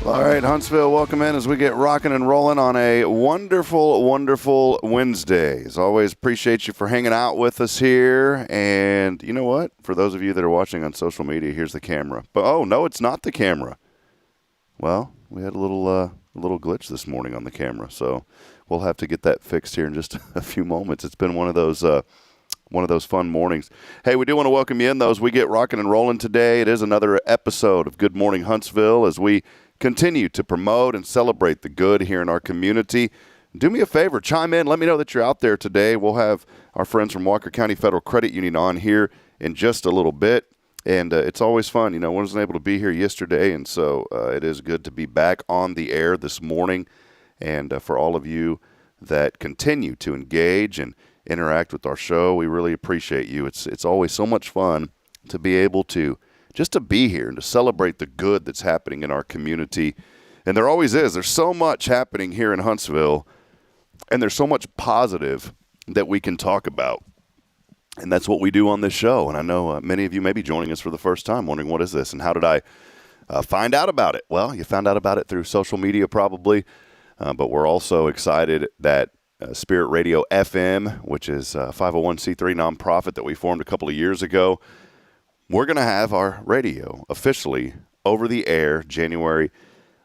All right, Huntsville, welcome in as we get rocking and rolling on a wonderful, wonderful Wednesday. As always, appreciate you for hanging out with us here. And you know what? For those of you that are watching on social media, here's the camera. But, oh, no, it's not the camera. Well, we had a little glitch this morning on the camera, so we'll have to get that fixed here in just a few moments. It's been one of those fun mornings. Hey, we do want to welcome you in, though, as we get rocking and rolling today. It is another episode of Good Morning Huntsville as we continue to promote and celebrate the good here in our community. Do me a favor, chime in. Let me know that you're out there today. We'll have our friends from Walker County Federal Credit Union on here in just a little bit. And it's always fun. You know, I wasn't able to be here yesterday, and so it is good to be back on the air this morning. And for all of you that continue to engage and interact with our show, we really appreciate you. It's always so much fun to be able to just to be here and to celebrate the good that's happening in our community. And there always is. There's so much happening here in Huntsville, and there's so much positive that we can talk about. And that's what we do on this show. And I know many of you may be joining us for the first time wondering, what is this and how did I find out about it? Well, you found out about it through social media probably, but we're also excited that Spirit Radio FM, which is a 501c3 nonprofit that we formed a couple of years ago, we're going to have our radio officially over the air January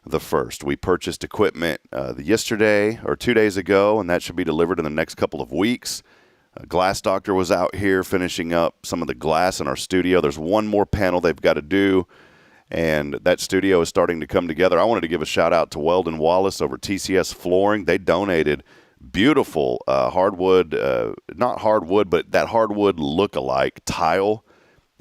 the 1st. We purchased equipment yesterday or 2 days ago, and that should be delivered in the next couple of weeks. Glass Doctor was out here finishing up some of the glass in our studio. There's one more panel they've got to do, and that studio is starting to come together. I wanted to give a shout-out to Weldon Wallace over TCS Flooring. They donated beautiful hardwood, not hardwood, but that hardwood look-alike tile.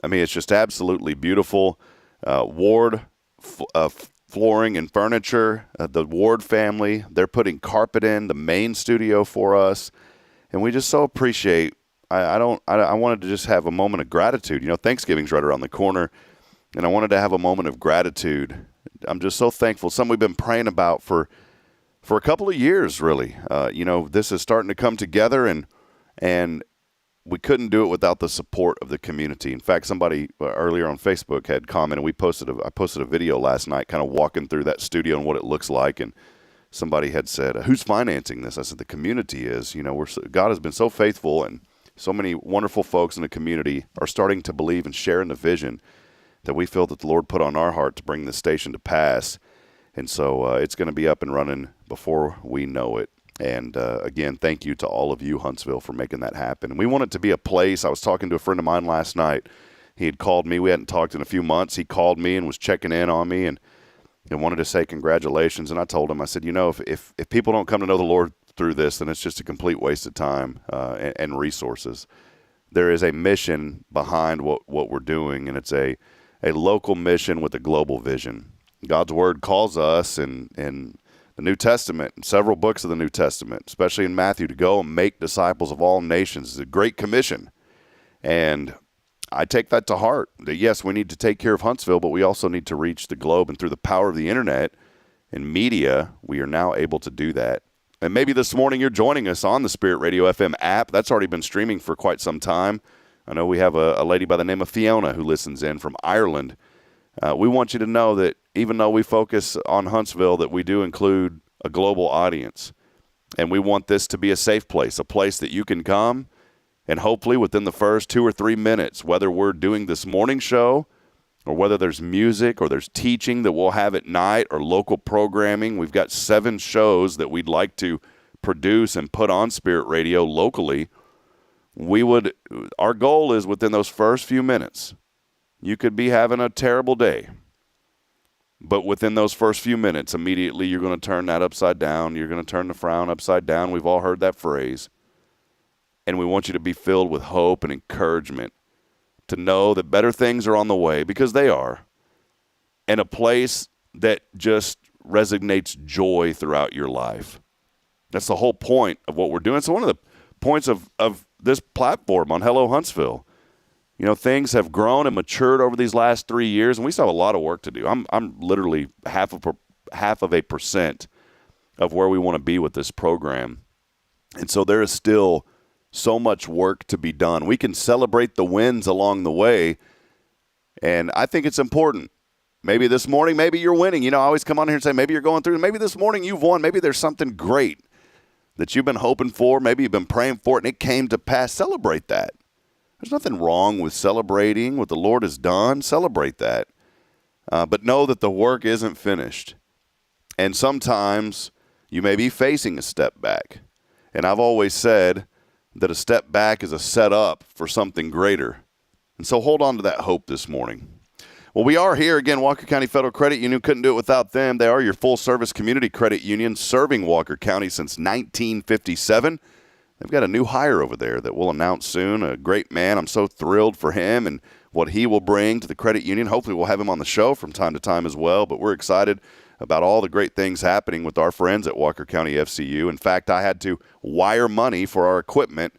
I mean, it's just absolutely beautiful. Ward Flooring and Furniture, the Ward family, they're putting carpet in the main studio for us. And we just so appreciate, I wanted to just have a moment of gratitude. You know, Thanksgiving's right around the corner, and I wanted to have a moment of gratitude. I'm just so thankful. Something we've been praying about for a couple of years, really. You know, this is starting to come together, and we couldn't do it without the support of the community. In fact, somebody earlier on Facebook had commented. I posted a video last night kind of walking through that studio and what it looks like, and somebody had said, who's financing this? I said, the community is. You know, God has been so faithful, and so many wonderful folks in the community are starting to believe and share in the vision that we feel that the Lord put on our heart to bring this station to pass. And so it's going to be up and running before we know it. And again, thank you to all of you, Huntsville, for making that happen. And we want it to be a place. I was talking to a friend of mine last night. He had called me. We hadn't talked in a few months. He called me and was checking in on me and wanted to say congratulations. And I told him, I said, you know, if people don't come to know the Lord through this, then it's just a complete waste of time and resources. There is a mission behind what we're doing, and it's a local mission with a global vision. God's Word calls us in the New Testament, in several books of the New Testament, especially in Matthew, to go and make disciples of all nations. It's a great commission. And I take that to heart, that yes, we need to take care of Huntsville, but we also need to reach the globe. And through the power of the internet and media, we are now able to do that. And maybe this morning you're joining us on the Spirit Radio FM app. That's already been streaming for quite some time. I know we have a lady by the name of Fiona who listens in from Ireland. We want you to know that even though we focus on Huntsville, that we do include a global audience. And we want this to be a safe place, a place that you can come and hopefully within the first 2 or 3 minutes, whether we're doing this morning show or whether there's music or there's teaching that we'll have at night or local programming. We've got 7 shows that we'd like to produce and put on Spirit Radio locally. Our goal is within those first few minutes, you could be having a terrible day. But within those first few minutes, immediately you're going to turn that upside down. You're going to turn the frown upside down. We've all heard that phrase. And we want you to be filled with hope and encouragement to know that better things are on the way, because they are, and a place that just resonates joy throughout your life. That's the whole point of what we're doing. So one of the points of this platform on Hello Huntsville, you know, things have grown and matured over these last 3 years, and we still have a lot of work to do. I'm literally half of a percent of where we want to be with this program. And so there is still so much work to be done. We can celebrate the wins along the way, and I think it's important Maybe this morning, maybe you're winning. I always come on here and say, maybe you're going through. Maybe this morning you've won. Maybe there's something great that you've been hoping for. Maybe you've been praying for it, and it came to pass. Celebrate that. There's nothing wrong with celebrating what the Lord has done. Celebrate that. But know that the work isn't finished. And sometimes you may be facing a step back. And I've always said that a step back is a setup for something greater. And so hold on to that hope this morning. Well, we are here again, Walker County Federal Credit Union. Couldn't do it without them. They are your full-service community credit union serving Walker County since 1957. They've got a new hire over there that we'll announce soon, a great man. I'm so thrilled for him and what he will bring to the credit union. Hopefully we'll have him on the show from time to time as well, but we're excited about all the great things happening with our friends at Walker County FCU. In fact, I had to wire money for our equipment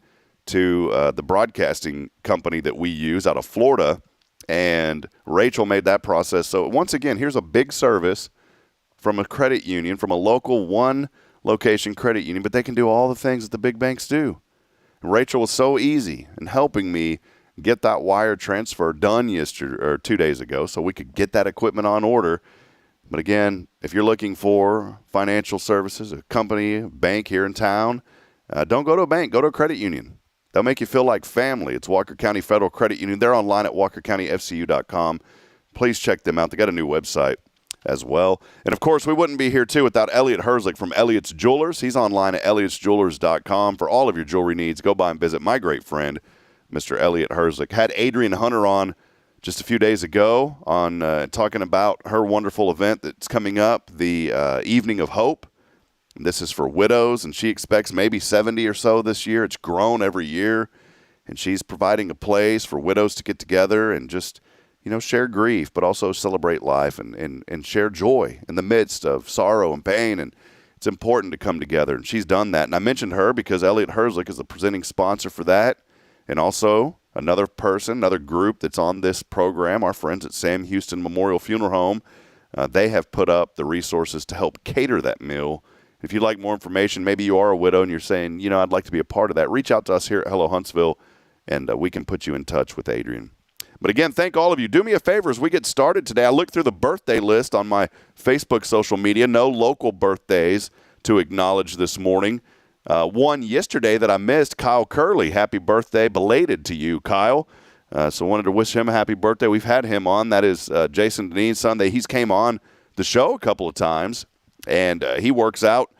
to the broadcasting company that we use out of Florida, and Rachel made that process. So once again, here's a big service from a credit union, from a local one-location credit union, but they can do all the things that the big banks do. And Rachel was so easy in helping me get that wire transfer done 2 days ago so we could get that equipment on order. But again, if you're looking for financial services, a company, a bank here in town, don't go to a bank, go to a credit union. They'll make you feel like family. It's Walker County Federal Credit Union. They're online at walkercountyfcu.com. Please check them out. They got a new website as well. And, of course, we wouldn't be here, too, without Elliot Herzlich from Elliot's Jewelers. He's online at elliotsjewelers.com for all of your jewelry needs. Go by and visit my great friend, Mr. Elliot Herzlich. Had Adrian Hunter on just a few days ago on talking about her wonderful event that's coming up, the Evening of Hope. This is for widows, and she expects maybe 70 or so this year. It's grown every year, and she's providing a place for widows to get together and just, share grief, but also celebrate life and share joy in the midst of sorrow and pain. And it's important to come together, and she's done that. And I mentioned her because Elliot Herzlich is the presenting sponsor for that, and also another person, another group that's on this program, our friends at Sam Houston Memorial Funeral Home. They have put up the resources to help cater that meal. If you'd like more information, maybe you are a widow and you're saying, I'd like to be a part of that, reach out to us here at Hello Huntsville, and we can put you in touch with Adrian. But again, thank all of you. Do me a favor as we get started today. I looked through the birthday list on my Facebook social media. No local birthdays to acknowledge this morning. One yesterday that I missed, Kyle Curley. Happy birthday belated to you, Kyle. So wanted to wish him a happy birthday. We've had him on. That is Jason Deneen's son. He's came on the show a couple of times. And he works out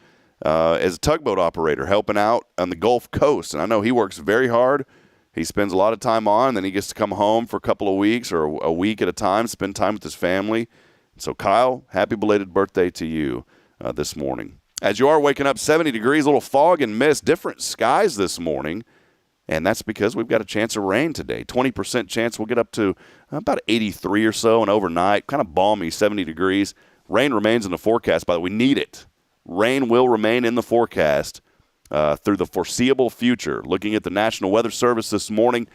as a tugboat operator, helping out on the Gulf Coast. And I know he works very hard. He spends a lot of time on, and then he gets to come home for a couple of weeks or a week at a time, spend time with his family. So, Kyle, happy belated birthday to you this morning. As you are waking up, 70 degrees, a little fog and mist, different skies this morning. And that's because we've got a chance of rain today. 20% chance we'll get up to about 83 or so, and overnight, kind of balmy, 70 degrees. Rain remains in the forecast, but we need it. Rain will remain in the forecast through the foreseeable future. Looking at the National Weather Service this morning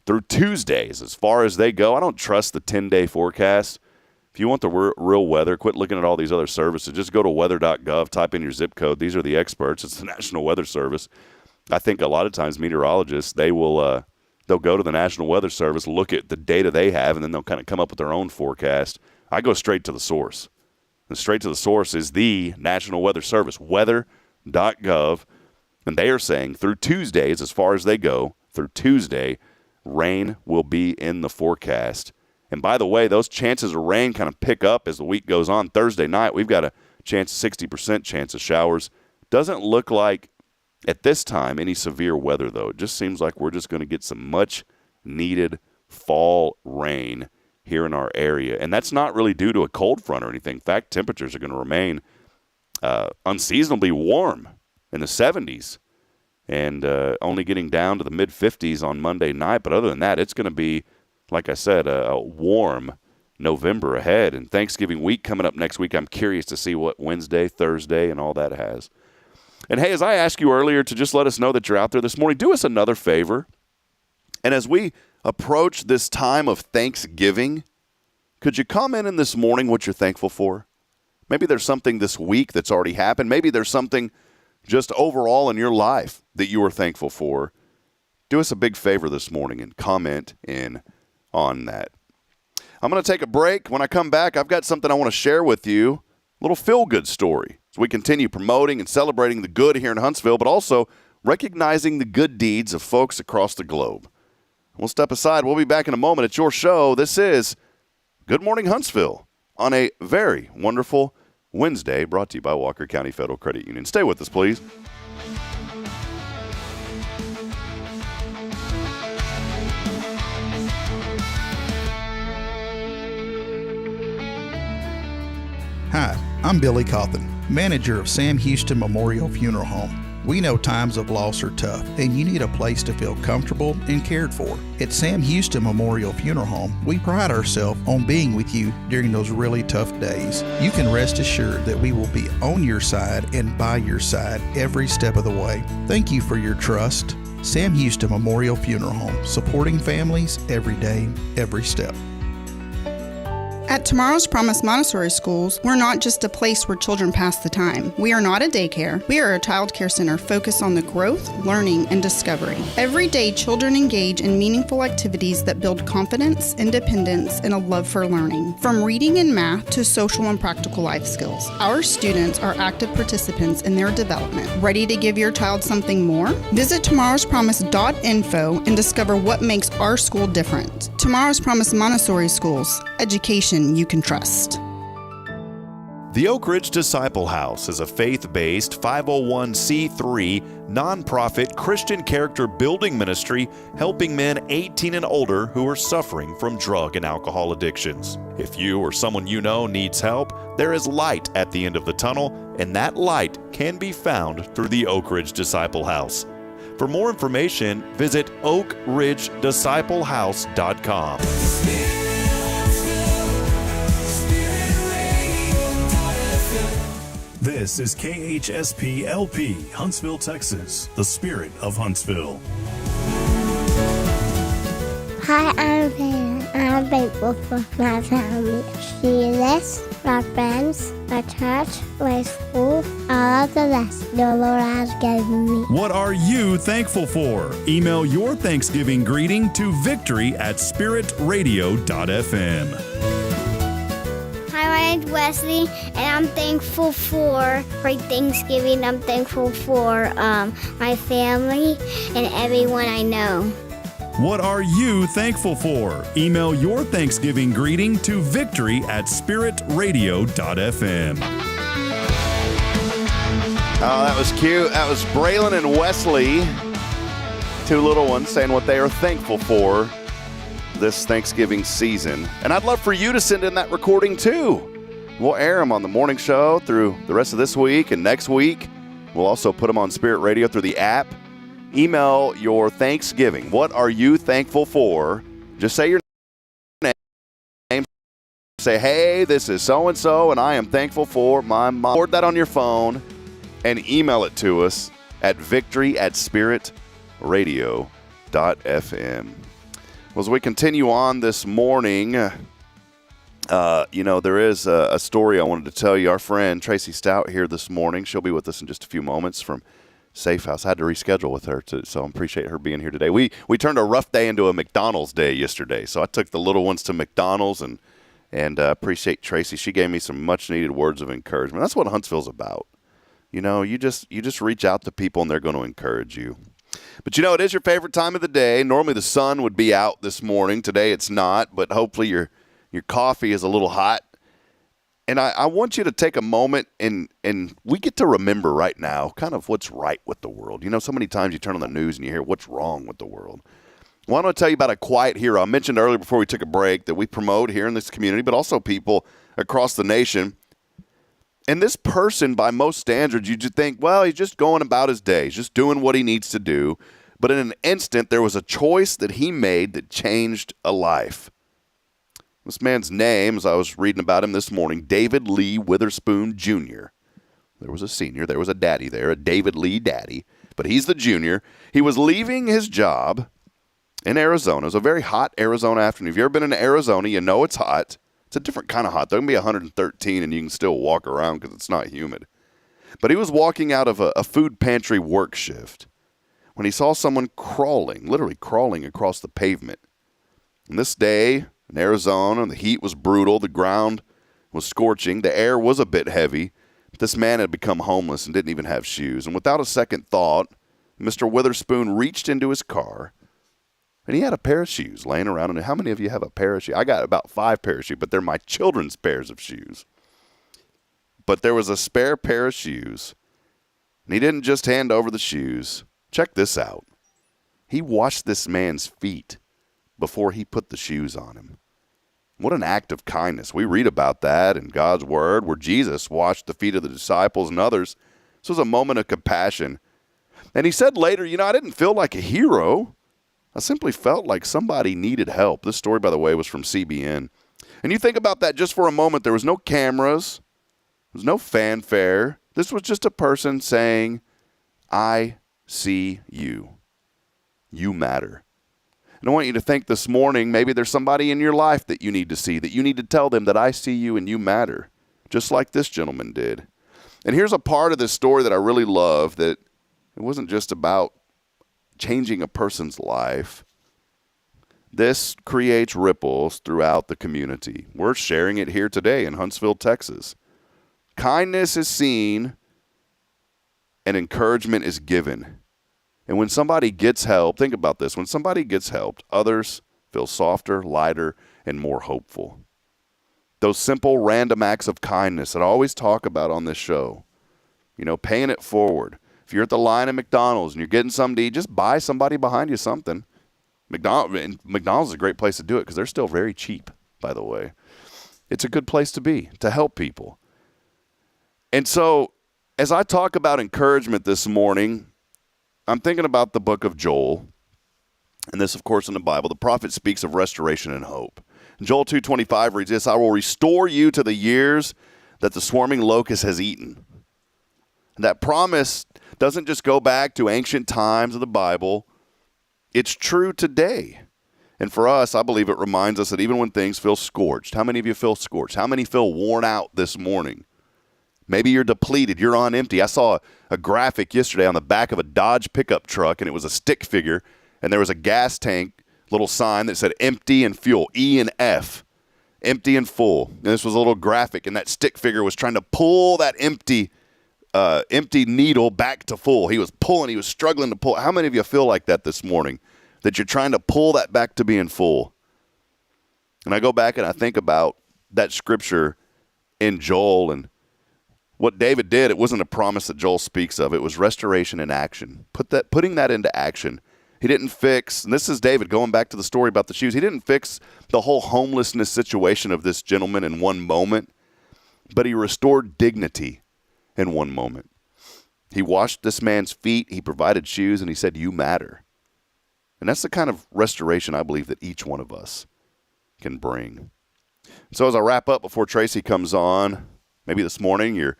through Tuesdays, as far as they go, I don't trust the 10-day forecast. If you want the real weather, quit looking at all these other services. Just go to weather.gov, type in your zip code. These are the experts. It's the National Weather Service. I think a lot of times meteorologists, they'll go to the National Weather Service, look at the data they have, and then they'll kind of come up with their own forecast. I go straight to the source. And straight to the source is the National Weather Service, weather.gov. And they are saying through Tuesdays, as far as they go, through Tuesday, rain will be in the forecast. And by the way, those chances of rain kind of pick up as the week goes on. Thursday night, we've got a 60% chance of showers. Doesn't look like, at this time, any severe weather, though. It just seems like we're just going to get some much-needed fall rain here in our area. And that's not really due to a cold front or anything. In fact, temperatures are going to remain unseasonably warm in the 70s and only getting down to the mid-50s on Monday night. But other than that, it's going to be, like I said, a warm November ahead. And Thanksgiving week coming up next week, I'm curious to see what Wednesday, Thursday, and all that has. And, hey, as I asked you earlier to just let us know that you're out there this morning, do us another favor. And as we approach this time of Thanksgiving, could you comment in this morning what you're thankful for? Maybe there's something this week that's already happened. Maybe there's something just overall in your life that you are thankful for. Do us a big favor this morning and comment in on that. I'm going to take a break. When I come back, I've got something I want to share with you, a little feel-good story. As we continue promoting and celebrating the good here in Huntsville, but also recognizing the good deeds of folks across the globe. We'll step aside. We'll be back in a moment. It's your show. This is Good Morning Huntsville on a very wonderful Wednesday, brought to you by Walker County Federal Credit Union. Stay with us, please. Hi, I'm Billy Cawthon, manager of Sam Houston Memorial Funeral Home. We know times of loss are tough, and you need a place to feel comfortable and cared for. At Sam Houston Memorial Funeral Home, we pride ourselves on being with you during those really tough days. You can rest assured that we will be on your side and by your side every step of the way. Thank you for your trust. Sam Houston Memorial Funeral Home, supporting families every day, every step. At Tomorrow's Promise Montessori Schools, we're not just a place where children pass the time. We are not a daycare. We are a child care center focused on the growth, learning, and discovery. Every day, children engage in meaningful activities that build confidence, independence, and a love for learning. From reading and math to social and practical life skills, our students are active participants in their development. Ready to give your child something more? Visit tomorrowspromise.info and discover what makes our school different. Tomorrow's Promise Montessori Schools. Education you can trust. The Oak Ridge Disciple House is a faith-based 501c3 nonprofit Christian character building ministry helping men 18 and older who are suffering from drug and alcohol addictions. If you or someone you know needs help, there is light at the end of the tunnel, and that light can be found through the Oak Ridge Disciple House. For more information, visit oakridgedisciplehouse.com. This is KHSP LP, Huntsville, Texas, the spirit of Huntsville. Hi, I'm Pam. I'm thankful for my family. Jesus, my friends, my church, my school, all of the rest the Lord has given me. What are you thankful for? Email your Thanksgiving greeting to victory@spiritradio.fm. Hi, my name's Wesley, and I'm thankful for Thanksgiving. I'm thankful for my family and everyone I know. What are you thankful for? Email your Thanksgiving greeting to victory@spiritradio.fm. Oh, that was cute. That was Braylon and Wesley, two little ones, saying what they are thankful for this Thanksgiving season. And I'd love for you to send in that recording too. We'll air them on the morning show through the rest of this week and next week. We'll also put them on Spirit Radio through the app. Email your Thanksgiving. What are you thankful for? Just say your name. Say, hey, this is so-and-so, and I am thankful for my mom. Record that on your phone and email it to us at victory@spiritradio.fm. Well, as we continue on this morning, there is a story I wanted to tell you. Our friend Tracy Stout here this morning. She'll be with us in just a few moments from Safe House. I had to reschedule with her, so I appreciate her being here today. We turned a rough day into a McDonald's day yesterday, so I took the little ones to McDonald's and appreciate Tracy. She gave me some much-needed words of encouragement. That's what Huntsville's about. You know, you just reach out to people, and they're going to encourage you. But, it is your favorite time of the day. Normally the sun would be out this morning. Today it's not, but hopefully your coffee is a little hot. And I want you to take a moment, and we get to remember right now kind of what's right with the world. So many times you turn on the news and you hear what's wrong with the world. Well, I want to tell you about a quiet hero. I mentioned earlier before we took a break that we promote here in this community, but also people across the nation. And this person, by most standards, you just think, well, he's just going about his day. He's just doing what he needs to do. But in an instant, there was a choice that he made that changed a life. This man's name, as I was reading about him this morning, David Lee Witherspoon Jr. There was a senior. There was a daddy there, a David Lee daddy. But he's the junior. He was leaving his job in Arizona. It was a very hot Arizona afternoon. If you've ever been in Arizona, you know it's hot. It's a different kind of hot. There can be 113 and you can still walk around because it's not humid. But he was walking out of a food pantry work shift when he saw someone literally crawling across the pavement. And this day, in Arizona, and the heat was brutal. The ground was scorching. The air was a bit heavy. This man had become homeless and didn't even have shoes. And without a second thought, Mr. Witherspoon reached into his car, and he had a pair of shoes laying around. And how many of you have a pair of shoes? I got about 5 pairs of shoes, but they're my children's pairs of shoes. But there was a spare pair of shoes, and he didn't just hand over the shoes. Check this out. He washed this man's feet before he put the shoes on him. What an act of kindness. We read about that in God's word where Jesus washed the feet of the disciples and others. This was a moment of compassion. And he said later, I didn't feel like a hero. I simply felt like somebody needed help. This story, by the way, was from CBN. And you think about that just for a moment. There was no cameras. There was no fanfare. This was just a person saying, I see you. You matter. And I want you to think this morning, maybe there's somebody in your life that you need to see, that you need to tell them that I see you and you matter, just like this gentleman did. And here's a part of this story that I really love, that it wasn't just about changing a person's life. This creates ripples throughout the community. We're sharing it here today in Huntsville, Texas. Kindness is seen and encouragement is given. And when somebody gets help, think about this. When somebody gets helped, others feel softer, lighter, and more hopeful. Those simple, random acts of kindness that I always talk about on this show, paying it forward. If you're at the line at McDonald's and you're getting something to eat, just buy somebody behind you something. McDonald's is a great place to do it because they're still very cheap, by the way. It's a good place to be, to help people. And so, as I talk about encouragement this morning, I'm thinking about the book of Joel, and this, of course, in the Bible. The prophet speaks of restoration and hope. Joel 2:25 reads this, I will restore you to the years that the swarming locust has eaten. And that promise doesn't just go back to ancient times of the Bible. It's true today. And for us, I believe it reminds us that even when things feel scorched, how many of you feel scorched? How many feel worn out this morning? Maybe you're depleted. You're on empty. I saw a graphic yesterday on the back of a Dodge pickup truck, and it was a stick figure, and there was a gas tank little sign that said empty and fuel, E and F, empty and full. And this was a little graphic, and that stick figure was trying to pull that empty needle back to full. He was pulling. He was struggling to pull. How many of you feel like that this morning, that you're trying to pull that back to being full? And I go back and I think about that scripture in Joel, and what David did, it wasn't a promise that Joel speaks of. It was restoration in action. Putting that into action. He didn't fix, and this is David going back to the story about the shoes. He didn't fix the whole homelessness situation of this gentleman in one moment, but he restored dignity in one moment. He washed this man's feet. He provided shoes, and he said, you matter. And that's the kind of restoration I believe that each one of us can bring. So as I wrap up before Tracy comes on, maybe this morning you're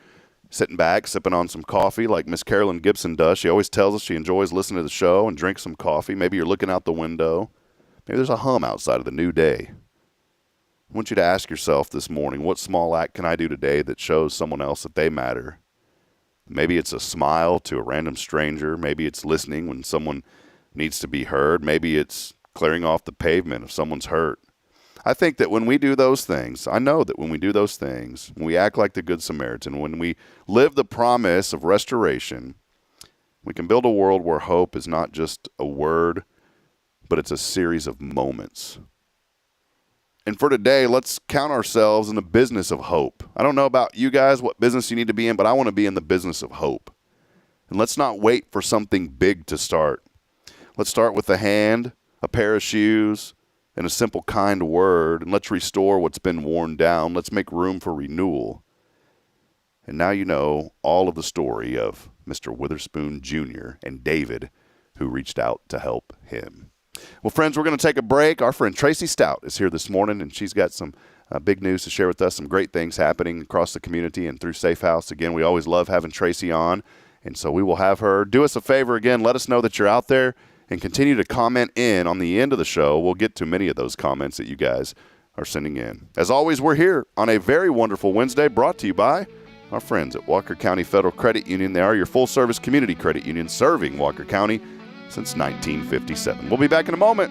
sitting back, sipping on some coffee like Miss Carolyn Gibson does. She always tells us she enjoys listening to the show and drinks some coffee. Maybe you're looking out the window. Maybe there's a hum outside of the new day. I want you to ask yourself this morning, what small act can I do today that shows someone else that they matter? Maybe it's a smile to a random stranger. Maybe it's listening when someone needs to be heard. Maybe it's clearing off the pavement if someone's hurt. I think that when we do those things, I know that when we do those things, when we act like the Good Samaritan, when we live the promise of restoration, we can build a world where hope is not just a word, but it's a series of moments. And for today, let's count ourselves in the business of hope. I don't know about you guys, what business you need to be in, but I want to be in the business of hope. And let's not wait for something big to start. Let's start with a hand, a pair of shoes, and a simple, kind word, and let's restore what's been worn down. Let's make room for renewal. And now you know all of the story of Mr. Witherspoon Jr. and David, who reached out to help him. Well, friends, we're going to take a break. Our friend Tracy Stout is here this morning, and she's got some big news to share with us, some great things happening across the community and through Safe House. Again, we always love having Tracy on, and so we will have her. Do us a favor again. Let us know that you're out there, and continue to comment in on the end of the show. We'll get to many of those comments that you guys are sending in. As always, we're here on a very wonderful Wednesday, brought to you by our friends at Walker County Federal Credit Union. They are your full-service community credit union serving Walker County since 1957. We'll be back in a moment.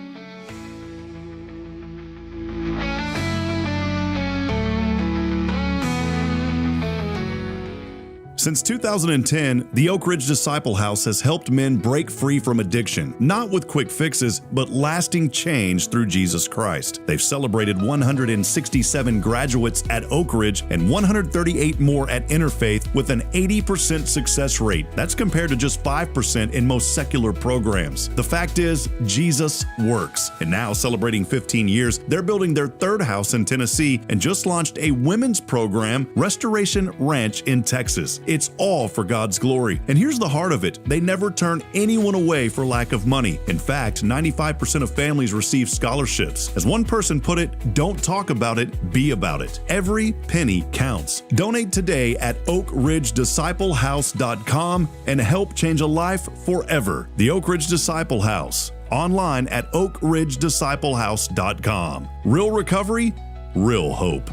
Since 2010, the Oak Ridge Disciple House has helped men break free from addiction, not with quick fixes, but lasting change through Jesus Christ. They've celebrated 167 graduates at Oak Ridge and 138 more at Interfaith with an 80% success rate. That's compared to just 5% in most secular programs. The fact is, Jesus works. And now, celebrating 15 years, they're building their third house in Tennessee and just launched a women's program, Restoration Ranch in Texas. It's all for God's glory. And here's the heart of it. They never turn anyone away for lack of money. In fact, 95% of families receive scholarships. As one person put it, don't talk about it, be about it. Every penny counts. Donate today at oakridgedisciplehouse.com and help change a life forever. The Oak Ridge Disciple House. Online at oakridgedisciplehouse.com. Real recovery, real hope.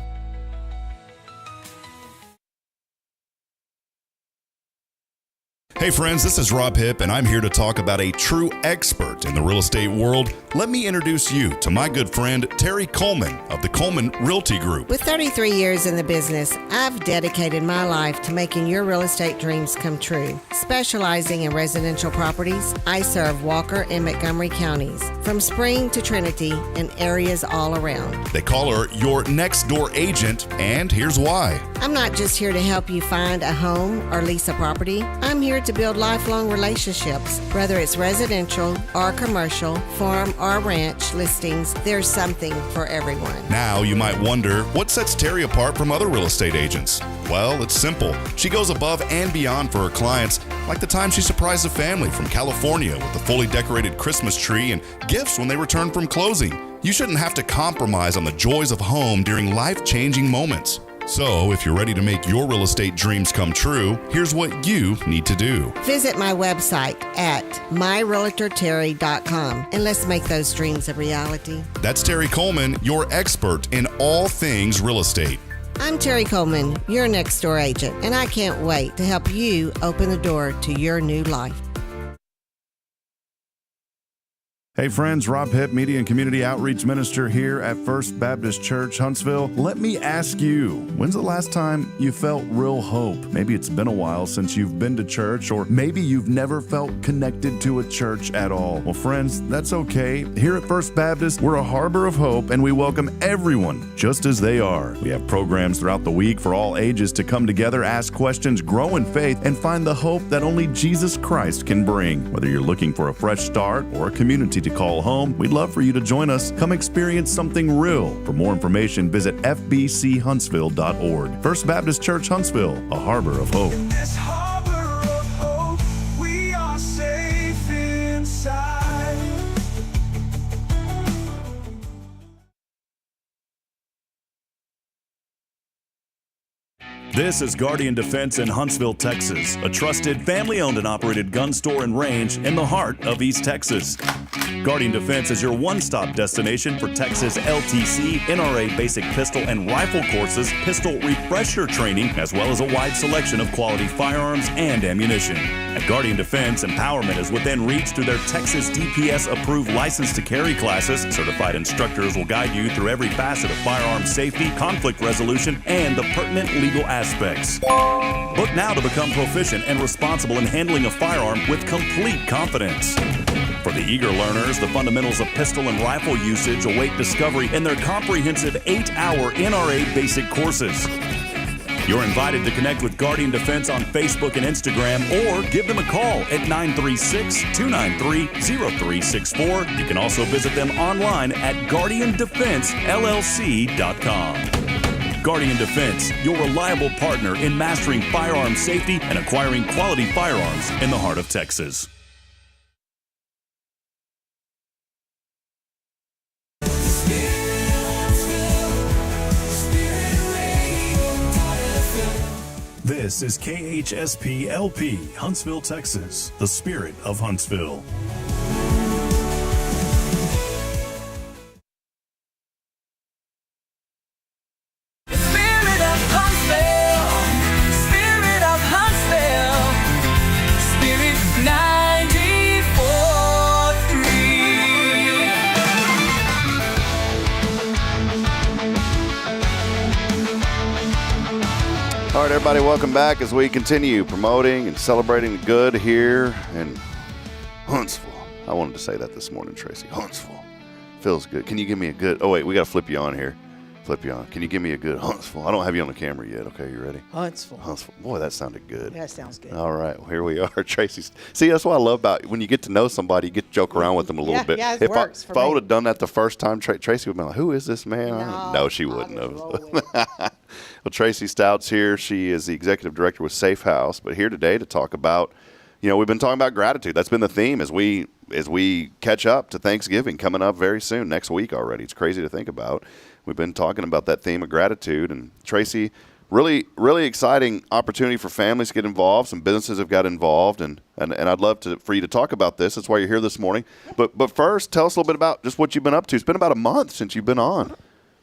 Hey friends, this is Rob Hipp, and I'm here to talk about a true expert in the real estate world. Let me introduce you to my good friend, Terry Coleman of the Coleman Realty Group. With 33 years in the business, I've dedicated my life to making your real estate dreams come true. Specializing in residential properties, I serve Walker and Montgomery counties, from Spring to Trinity and areas all around. They call her your next door agent, and here's why. I'm not just here to help you find a home or lease a property. I'm here to build lifelong relationships. Whether it's residential or commercial, farm or ranch listings, there's something for everyone. Now you might wonder, what sets Terry apart from other real estate agents? Well, it's simple. She goes above and beyond for her clients, like the time she surprised a family from California with a fully decorated Christmas tree and gifts when they returned from closing. You shouldn't have to compromise on the joys of home during life-changing moments. So, if you're ready to make your real estate dreams come true, here's what you need to do. Visit my website at myrealtorterry.com and let's make those dreams a reality. That's Terry Coleman, your expert in all things real estate. I'm Terry Coleman, your next door agent, and I can't wait to help you open the door to your new life. Hey friends, Rob Hipp, Media and Community Outreach Minister here at First Baptist Church, Huntsville. Let me ask you, when's the last time you felt real hope? Maybe it's been a while since you've been to church, or maybe you've never felt connected to a church at all. Well, friends, that's okay. Here at First Baptist, we're a harbor of hope, and we welcome everyone just as they are. We have programs throughout the week for all ages to come together, ask questions, grow in faith, and find the hope that only Jesus Christ can bring. Whether you're looking for a fresh start or a community to call home, we'd love for you to join us. Come experience something real. For more information, visit fbchuntsville.org. First Baptist Church Huntsville, a harbor of hope. In this harbor of hope, we are safe inside. This is Guardian Defense in Huntsville, Texas, a trusted, family-owned and operated gun store and range in the heart of East Texas. Guardian Defense is your one-stop destination for Texas LTC, NRA basic pistol and rifle courses, pistol refresher training, as well as a wide selection of quality firearms and ammunition. At Guardian Defense, empowerment is within reach through their Texas DPS-approved license to carry classes. Certified instructors will guide you through every facet of firearm safety, conflict resolution, and the pertinent legal aspects. Book now to become proficient and responsible in handling a firearm with complete confidence. For the eager learners, the fundamentals of pistol and rifle usage await discovery in their comprehensive 8-hour NRA basic courses. You're invited to connect with Guardian Defense on Facebook and Instagram, or give them a call at 936-293-0364. You can also visit them online at guardiandefensellc.com. Guardian Defense, your reliable partner in mastering firearm safety and acquiring quality firearms in the heart of Texas. This is KHSP LP, Huntsville, Texas, the spirit of Huntsville. Spirit of Huntsville, Spirit of Huntsville, Spirit 94.3. All right, everybody, welcome back as we continue promoting and celebrating the good here in Huntsville. I wanted to say that this morning, Tracy. Huntsville. Feels good. Can you give me a good... Oh, wait, we got to flip you on here. Flip you on. Can you give me a good Huntsville? I don't have you on the camera yet. Okay, you ready? Huntsville. Huntsville. Boy, that sounded good. That sounds good. All right, well, here we are. Tracy. See, that's what I love about when you get to know somebody, you get to joke around with them a little bit. Yeah, it if works if for I me. would have done that the first time, Tracy would have been like, who is this man? No, she wouldn't have. Well, Tracy Stout's here. She is the executive director with Safe House, but here today to talk about, we've been talking about gratitude. That's been the theme as we catch up to Thanksgiving coming up very soon, next week already. It's crazy to think about. We've been talking about that theme of gratitude. And Tracy, really, really exciting opportunity for families to get involved. Some businesses have got involved, and I'd love for you to talk about this. That's why you're here this morning. But first, tell us a little bit about just what you've been up to. It's been about a month since you've been on.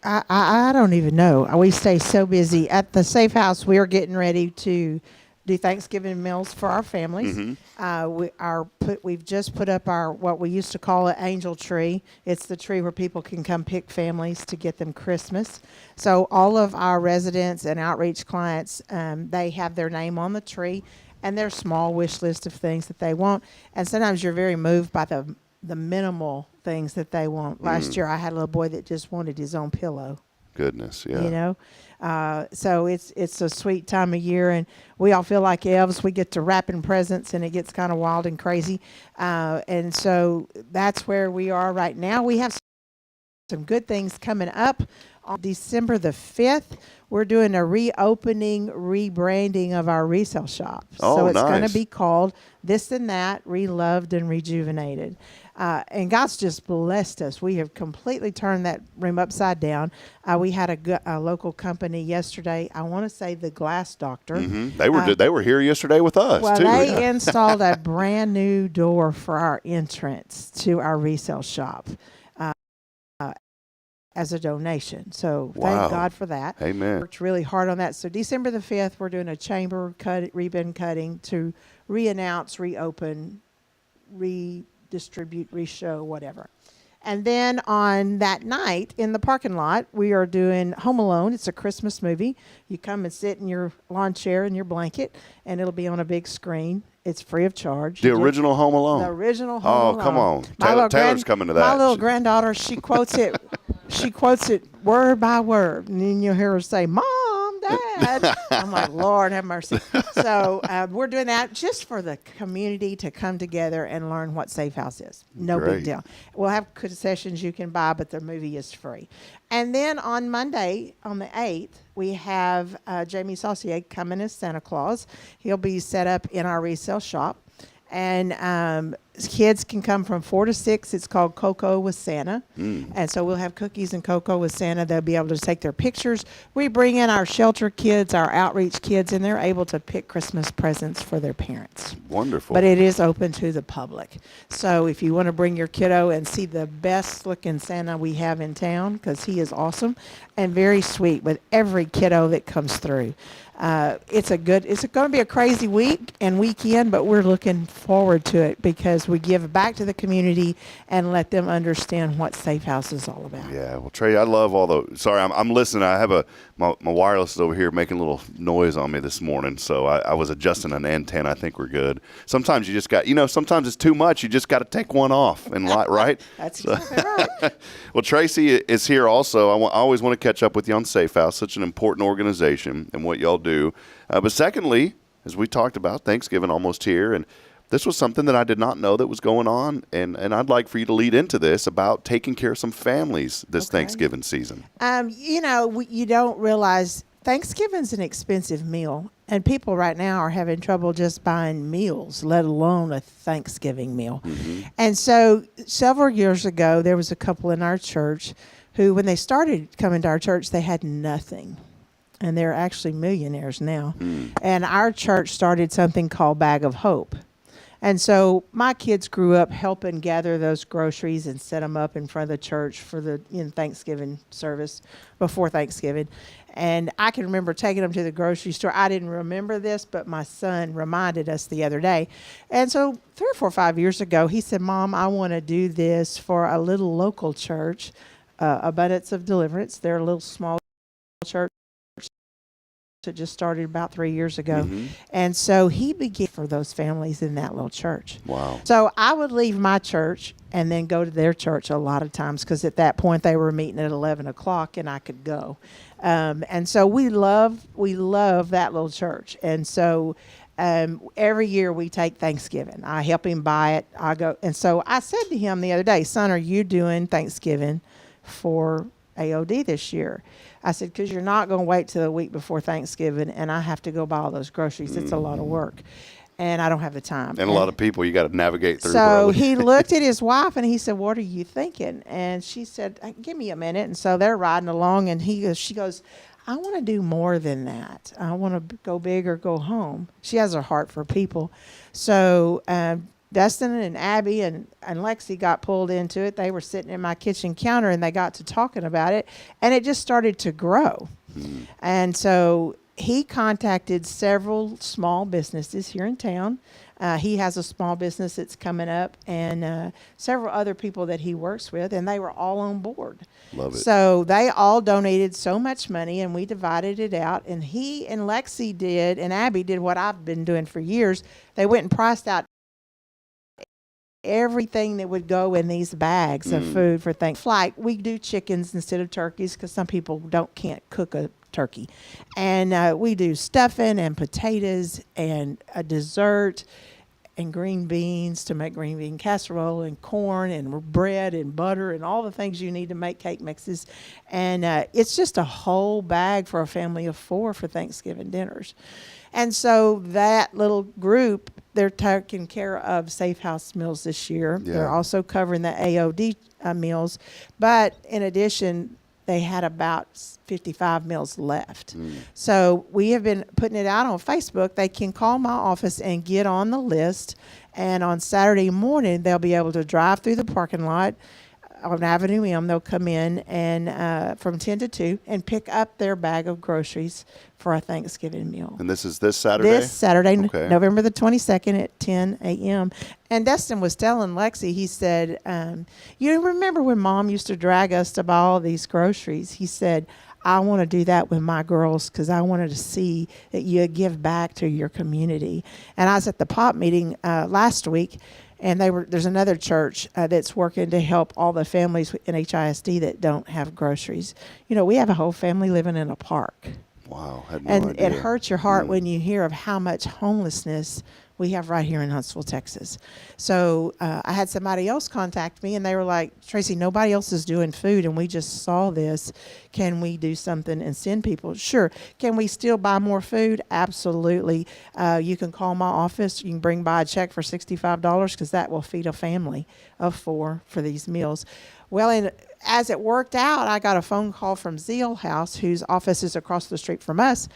I don't even know. We stay so busy. At the Safe House, we are getting ready to do Thanksgiving meals for our families. Mm-hmm. We've just put up our what we used to call an angel tree. It's the tree where people can come pick families to get them Christmas. So all of our residents and outreach clients, they have their name on the tree and their small wish list of things that they want. And sometimes you're very moved by the minimal things that they want. Last year, I had a little boy that just wanted his own pillow. Goodness, yeah. So it's a sweet time of year, and we all feel like elves. We get to wrapping presents, and it gets kind of wild and crazy. And so that's where we are right now. We have some good things coming up. On December the 5th, we're doing a rebranding of our resale shop. Oh, so it's nice. going to be called This and That, Reloved and Rejuvenated. And God's just blessed us. We have completely turned that room upside down. We had a local company yesterday. I want to say the Glass Doctor. Mm-hmm. They were here yesterday with us, well, too. They installed a brand new door for our entrance to our resale shop as a donation. So thank God for that. Amen. Worked really hard on that. So December the 5th, we're doing a chamber ribbon cutting to re-announce, reopen, redistribute, re-show, whatever. And then on that night in the parking lot, we are doing Home Alone. It's a Christmas movie. You come and sit in your lawn chair and your blanket, and it'll be on a big screen. It's free of charge. The original Home Alone. The original Home Alone. Oh, come on. Taylor's coming to that. My little granddaughter, she quotes it. She quotes it word by word, and then you'll hear her say, "Mom, Dad." I'm like, Lord have mercy. So we're doing that just for the community to come together and learn what Safe House is. No Great. big deal. We'll have concessions you can buy, but the movie is free. And then on Monday, on the 8th, we have Jamie Saucier coming as Santa Claus. He'll be set up in our resale shop. And kids can come from 4 to 6. It's called Cocoa with Santa. And so we'll have cookies and cocoa with Santa. They'll be able to take their pictures. We bring in our shelter kids, our outreach kids, and they're able to pick Christmas presents for their parents. Wonderful. But it is open to the public. So if you want to bring your kiddo and see the best looking Santa we have in town, because he is awesome and very sweet with every kiddo that comes through. It's going to be a crazy week and weekend, but we're looking forward to it because we give back to the community and let them understand what Safe House is all about. Yeah, well, Trey, I love all the. Sorry, I'm listening. I have my wireless is over here making a little noise on me this morning, so I was adjusting an antenna. I think we're good. Sometimes you just got, sometimes it's too much. You just got to take one off and right. That's exactly right. Well, Tracy is here also. I always want to catch up with you on Safe House, such an important organization and what y'all do. But secondly, as we talked about, Thanksgiving almost here, and this was something that I did not know that was going on, and I'd like for you to lead into this about taking care of some families this Thanksgiving season. You don't realize Thanksgiving's an expensive meal, and people right now are having trouble just buying meals, let alone a Thanksgiving meal. Mm-hmm. And so several years ago, there was a couple in our church who, when they started coming to our church, they had nothing. And they're actually millionaires now. And our church started something called Bag of Hope. And so my kids grew up helping gather those groceries and set them up in front of the church for the Thanksgiving service before Thanksgiving. And I can remember taking them to the grocery store. I didn't remember this, but my son reminded us the other day. And so 3 or 4 or 5 years ago, he said, "Mom, I want to do this for a little local church, Abundance of Deliverance. They're a little small church that just started about 3 years ago. Mm-hmm. And so he began for those families in that little church. Wow. So I would leave my church and then go to their church a lot of times, because at that point they were meeting at 11 o'clock and I could go. And so we love that little church. And so every year we take Thanksgiving. I help him buy it. I go. And so I said to him the other day, son, are you doing Thanksgiving for AOD this year? I said, because you're not going to wait till the week before Thanksgiving and I have to go buy all those groceries. It's a lot of work. And I don't have the time. And a lot of people you got to navigate through. So probably. he looked at his wife and he said, what are you thinking? And she said, give me a minute. And so they're riding along and she goes, I want to do more than that. I want to go big or go home. She has a heart for people. So Dustin and Abby and Lexi got pulled into it. They were sitting in my kitchen counter and they got to talking about it. And it just started to grow. And so he contacted several small businesses here in town. He has a small business that's coming up, and several other people that he works with, and they were all on board. Love it. So they all donated so much money, and we divided it out. And he and Lexi did, and Abby did what I've been doing for years. They went and priced out everything that would go in these bags of food for Thanksgiving. Like, we do chickens instead of turkeys because some people can't cook a turkey. And we do stuffing and potatoes and a dessert and green beans to make green bean casserole and corn and bread and butter and all the things you need to make cake mixes. And it's just a whole bag for a family of 4 for Thanksgiving dinners. And so that little group, they're taking care of Safe House meals this year. Yeah. They're also covering the AOD meals. But in addition, they had about 55 meals left. So we have been putting it out on Facebook. They can call my office and get on the list. And on Saturday morning, they'll be able to drive through the parking lot on Avenue M. They'll come in and from 10 to 2 and pick up their bag of groceries for a Thanksgiving meal. And this is this Saturday? This Saturday, Okay. November the 22nd at 10 a.m. And Dustin was telling Lexi, he said, you remember when Mom used to drag us to buy all these groceries? He said, I want to do that with my girls because I wanted to see that you give back to your community. And I was at the POP meeting last week, and there's another church that's working to help all the families in HISD that don't have groceries. You know, we have a whole family living in a park. Wow. Had no And idea. it hurts your heart when you hear of how much homelessness we have right here in Huntsville, Texas. So I had somebody else contact me, and they were like, Tracy, nobody else is doing food, and we just saw this. Can we do something and send people? Sure. Can we still buy more food? Absolutely. You can call my office. You can bring by a check for $65 because that will feed a family of 4 for these meals. Well, and as it worked out, I got a phone call from Zeal House, whose office is across the street from us.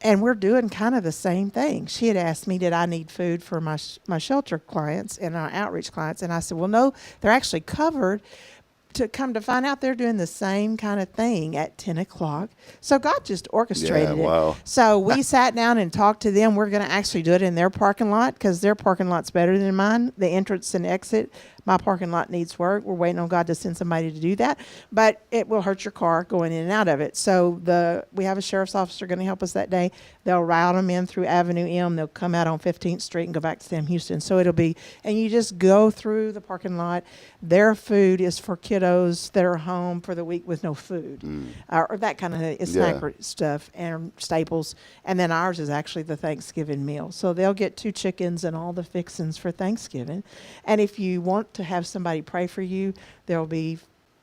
And we're doing kind of the same thing. She had asked me, did I need food for my shelter clients and our outreach clients? And I said, well, no, they're actually covered. To come to find out, they're doing the same kind of thing at 10 o'clock. So God just orchestrated wow. it. So we sat down and talked to them. We're going to actually do it in their parking lot because their parking lot's better than mine. The entrance and exit, my parking lot needs work. We're waiting on God to send somebody to do that. But it will hurt your car going in and out of it. So we have a sheriff's officer going to help us that day. They'll route them in through Avenue M. They'll come out on 15th Street and go back to Sam Houston. So it'll be, and you just go through the parking lot. Their food is for kiddos that are home for the week with no food, or that kind of snack stuff and staples. And then ours is actually the Thanksgiving meal. So they'll get 2 chickens and all the fixings for Thanksgiving. And if you want to have somebody pray for you, there'll be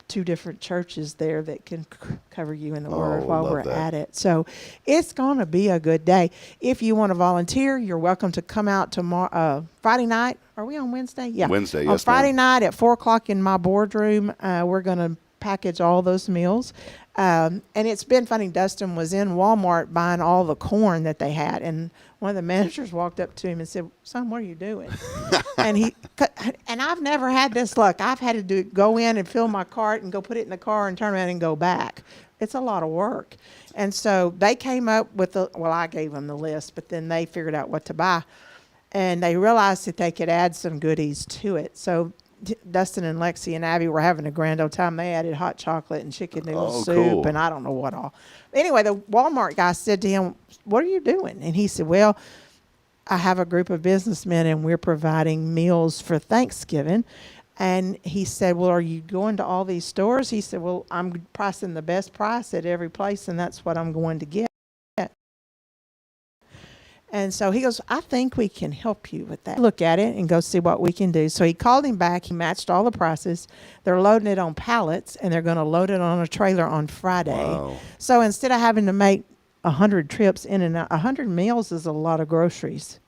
2 different churches there that can cover you in the Word while we're at it. So it's going to be a good day. If you want to volunteer, you're welcome to come out tomorrow, Friday night. Are we on Wednesday? Yeah. Wednesday, on yes, Friday ma'am. night at 4 o'clock in my boardroom, we're going to package all those meals. And it's been funny. Dustin was in Walmart buying all the corn that they had, and one of the managers walked up to him and said, "Son, what are you doing?" and I've never had this luck. I've had to go in and fill my cart and go put it in the car and turn around and go back. It's a lot of work. And so they came up with I gave them the list, but then they figured out what to buy, and they realized that they could add some goodies to it. So Dustin and Lexi and Abby were having a grand old time. They added hot chocolate and chicken noodle soup cool. and I don't know what all. Anyway, the Walmart guy said to him, "What are you doing?" And he said, "Well, I have a group of businessmen and we're providing meals for Thanksgiving." And he said, "Well, are you going to all these stores?" He said, "Well, I'm pricing the best price at every place and that's what I'm going to get." And so he goes, "I think we can help you with that. Look at it and go see what we can do." So he called him back. He matched all the prices. They're loading it on pallets, and they're going to load it on a trailer on Friday. Wow. So instead of having to make 100 trips in and out, 100 meals is a lot of groceries.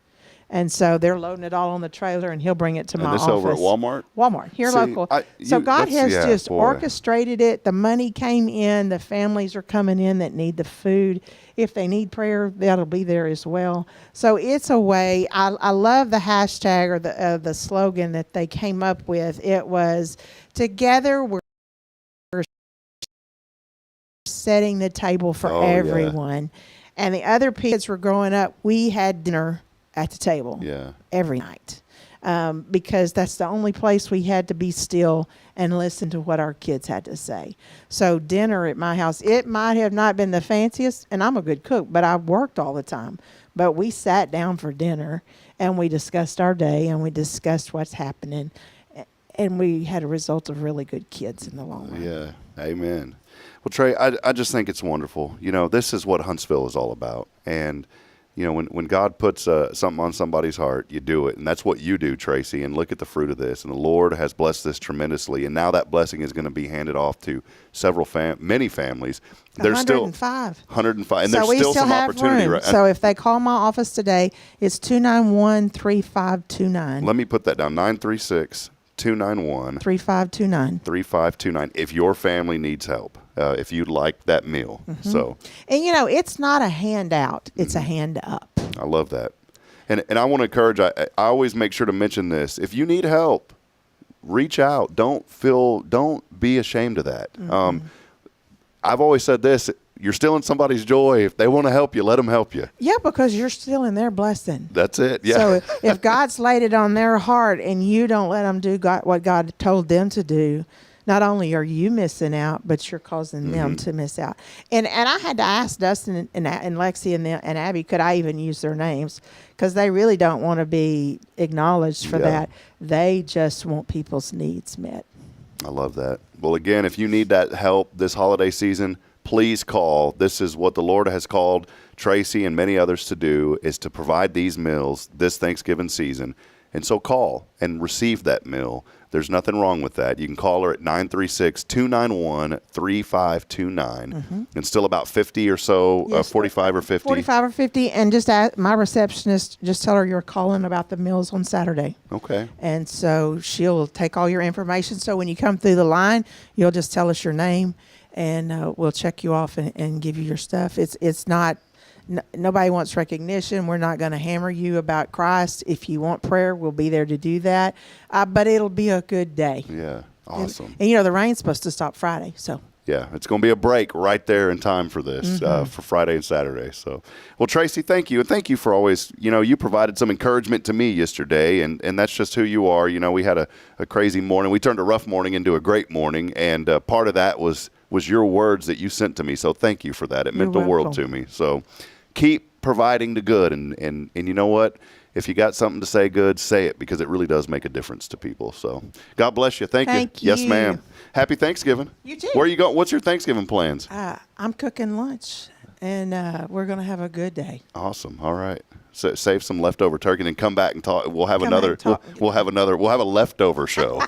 And so they're loading it all on the trailer, and he'll bring it to my And this office. over at Walmart? Walmart, here See, local. So God has just orchestrated it. The money came in. The families are coming in that need the food. If they need prayer, that'll be there as well. So it's a way. I love the hashtag or the slogan that they came up with. It was, "Together we're setting the table for everyone." And the other kids were growing up. We had dinner at the table every night because that's the only place we had to be still and listen to what our kids had to say. So dinner at my house, it might have not been the fanciest, and I'm a good cook, but I worked all the time. But we sat down for dinner, and we discussed our day, and we discussed what's happening, and we had a result of really good kids in the long run. Yeah, amen. Well, Trey, I just think it's wonderful. You know, this is what Huntsville is all about. And you know, when God puts something on somebody's heart, you do it. And that's what you do, Tracy. And look at the fruit of this. And the Lord has blessed this tremendously. And now that blessing is going to be handed off to many families. There's 105. Still 105. And So there's we still some have opportunity. room. Right? So if they call my office today, it's 291-3529. Let me put that down. 936-291. 3529. 3529. If your family needs help. If you'd like that meal. Mm-hmm. So, and you know, it's not a handout, it's a hand up. I love that. And I want to encourage, I always make sure to mention this. If you need help, reach out. Don't be ashamed of that. Mm-hmm. I've always said this, you're stealing somebody's joy. If they want to help you, let them help you. Yeah, because you're still in their blessing. That's it. Yeah. So if God's laid it on their heart and you don't let them do what God told them to do, not only are you missing out, but you're causing them to miss out. And I had to ask Dustin and Lexi and Abby, could I even use their names? Because they really don't want to be acknowledged for that. They just want people's needs met. I love that. Well, again, if you need that help this holiday season, please call. This is what the Lord has called Tracy and many others to do, is to provide these meals this Thanksgiving season. And so call and receive that meal. There's nothing wrong with that. You can call her at 936-291-3529. And still about 50 or so, Yes, 45 or 50. 45 or 50. And just my receptionist, just tell her you're calling about the meals on Saturday. Okay. And so she'll take all your information. So when you come through the line, you'll just tell us your name, and we'll check you off and give you your stuff. It's not... nobody wants recognition. We're not going to hammer you about Christ. If you want prayer, we'll be there to do that. But it'll be a good day. Yeah, awesome. And you know, the rain's supposed to stop Friday, so. Yeah, it's going to be a break right there in time for this, for Friday and Saturday. So, well, Tracy, thank you. And thank you for always, you provided some encouragement to me yesterday, and that's just who you are. You know, we had a crazy morning. We turned a rough morning into a great morning, and part of that was your words that you sent to me. So thank you for that. It meant the world to me. So keep providing the good, and you know what? If you got something to say good, say it, because it really does make a difference to people. So God bless you. Thank you. Yes, ma'am. Happy Thanksgiving. You too. Where are you going? What's your Thanksgiving plans? I'm cooking lunch, and we're going to have a good day. Awesome. All right. So save some leftover turkey and then come back and talk. We'll have We'll have a leftover show.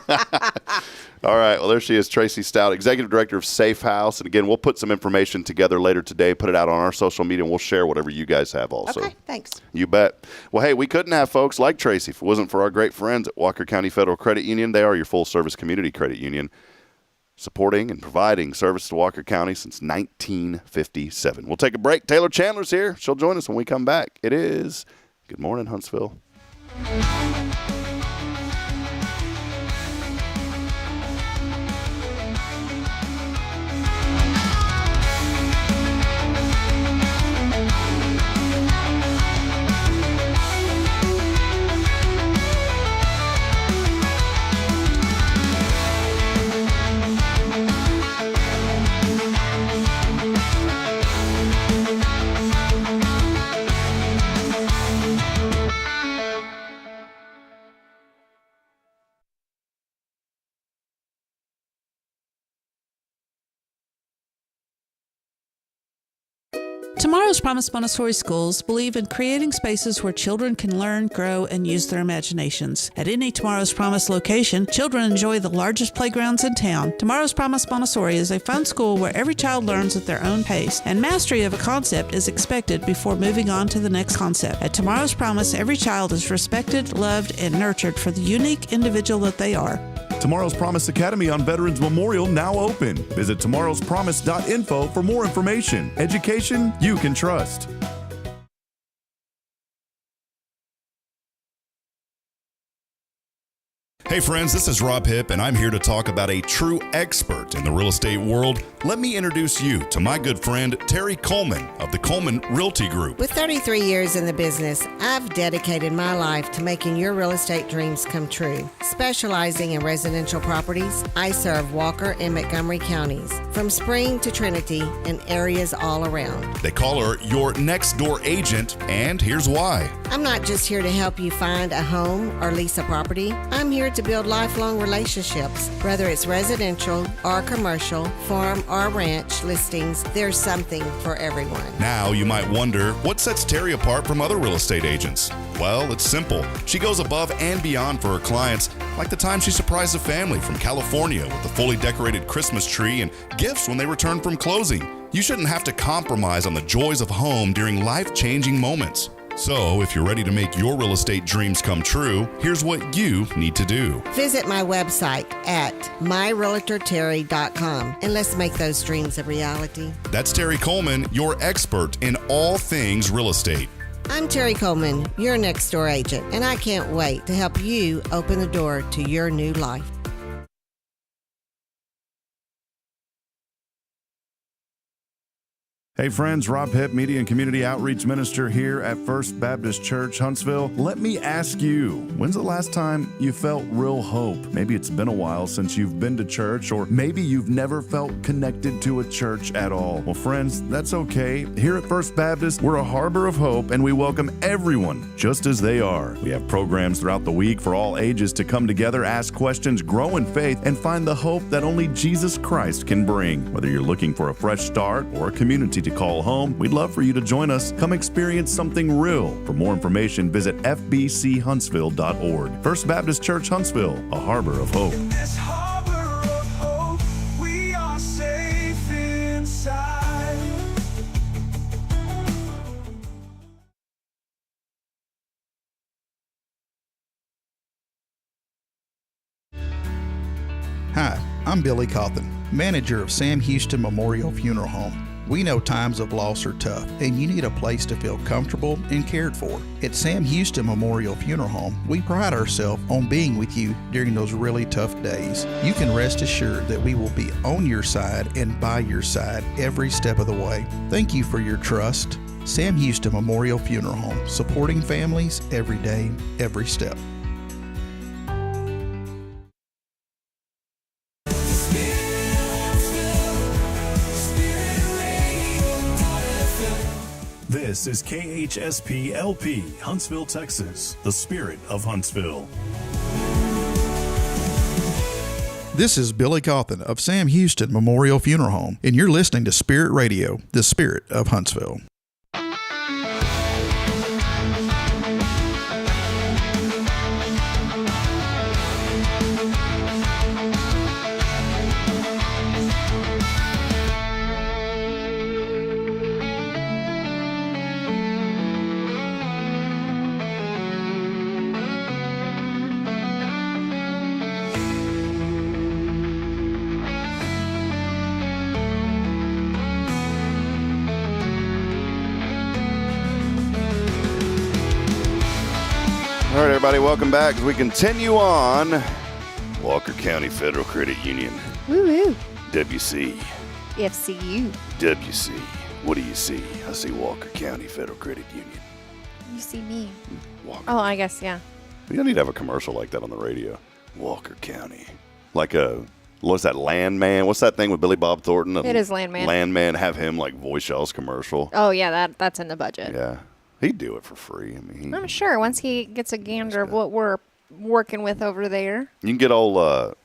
All right. Well, there she is, Tracy Stout, Executive Director of Safe House. And again, we'll put some information together later today, put it out on our social media, and we'll share whatever you guys have also. Okay, thanks. You bet. Well, hey, we couldn't have folks like Tracy if it wasn't for our great friends at Walker County Federal Credit Union. They are your full-service community credit union, supporting and providing service to Walker County since 1957. We'll take a break. Taylor Chandler's here. She'll join us when we come back. It is Good Morning, Huntsville. Tomorrow's Promise Montessori schools believe in creating spaces where children can learn, grow, and use their imaginations. At any Tomorrow's Promise location, children enjoy the largest playgrounds in town. Tomorrow's Promise Montessori is a fun school where every child learns at their own pace, and mastery of a concept is expected before moving on to the next concept. At Tomorrow's Promise, every child is respected, loved, and nurtured for the unique individual that they are. Tomorrow's Promise Academy on Veterans Memorial now open. Visit tomorrowspromise.info for more information. Education you can trust. Hey friends, this is Rob Hipp, and I'm here to talk about a true expert in the real estate world. Let me introduce you to my good friend, Terry Coleman of the Coleman Realty Group. With 33 years in the business, I've dedicated my life to making your real estate dreams come true. Specializing in residential properties, I serve Walker and Montgomery counties, from Spring to Trinity and areas all around. They call her your next door agent, and here's why. I'm not just here to help you find a home or lease a property. I'm here to build lifelong relationships. Whether it's residential or commercial, farm or ranch listings, there's something for everyone. Now you might wonder, what sets Terry apart from other real estate agents? Well, it's simple. She goes above and beyond for her clients, like the time she surprised a family from California with a fully decorated Christmas tree and gifts when they returned from closing. You shouldn't have to compromise on the joys of home during life-changing moments. So, if you're ready to make your real estate dreams come true, here's what you need to do. Visit my website at myrealtorterry.com and let's make those dreams a reality. That's Terry Coleman, your expert in all things real estate. I'm Terry Coleman, your next door agent, and I can't wait to help you open the door to your new life. Hey friends, Rob Hipp, Media and Community Outreach Minister here at First Baptist Church, Huntsville. Let me ask you, when's the last time you felt real hope? Maybe it's been a while since you've been to church, or maybe you've never felt connected to a church at all. Well, friends, that's okay. Here at First Baptist, we're a harbor of hope, and we welcome everyone just as they are. We have programs throughout the week for all ages to come together, ask questions, grow in faith, and find the hope that only Jesus Christ can bring. Whether you're looking for a fresh start or a community to call home, we'd love for you to join us. Come experience something real. For more information, visit fbchuntsville.org. First Baptist Church, Huntsville, a harbor of hope. In this harbor of hope, we are safe inside. Hi, I'm Billy Cawthon, manager of Sam Houston Memorial Funeral Home. We know times of loss are tough, and you need a place to feel comfortable and cared for. At Sam Houston Memorial Funeral Home, we pride ourselves on being with you during those really tough days. You can rest assured that we will be on your side and by your side every step of the way. Thank you for your trust. Sam Houston Memorial Funeral Home, supporting families every day, every step. This is KHSP LP, Huntsville, Texas, the spirit of Huntsville. This is Billy Cawthon of Sam Houston Memorial Funeral Home, and you're listening to Spirit Radio, the spirit of Huntsville. All right, everybody, welcome back as we continue on. Walker County Federal Credit Union. Woo-woo. WC. FCU. WC. What do you see? I see Walker County Federal Credit Union. You see me. Walker. Oh, I guess, yeah. We need to have a commercial like that on the radio. Walker County. Like what's that, Landman? What's that thing with Billy Bob Thornton? It is Landman. Landman, have him like voice y'all's commercial. Oh, yeah, that's in the budget. Yeah. He'd do it for free. I mean, I'm sure once he gets a gander of what we're working with over there. You can get old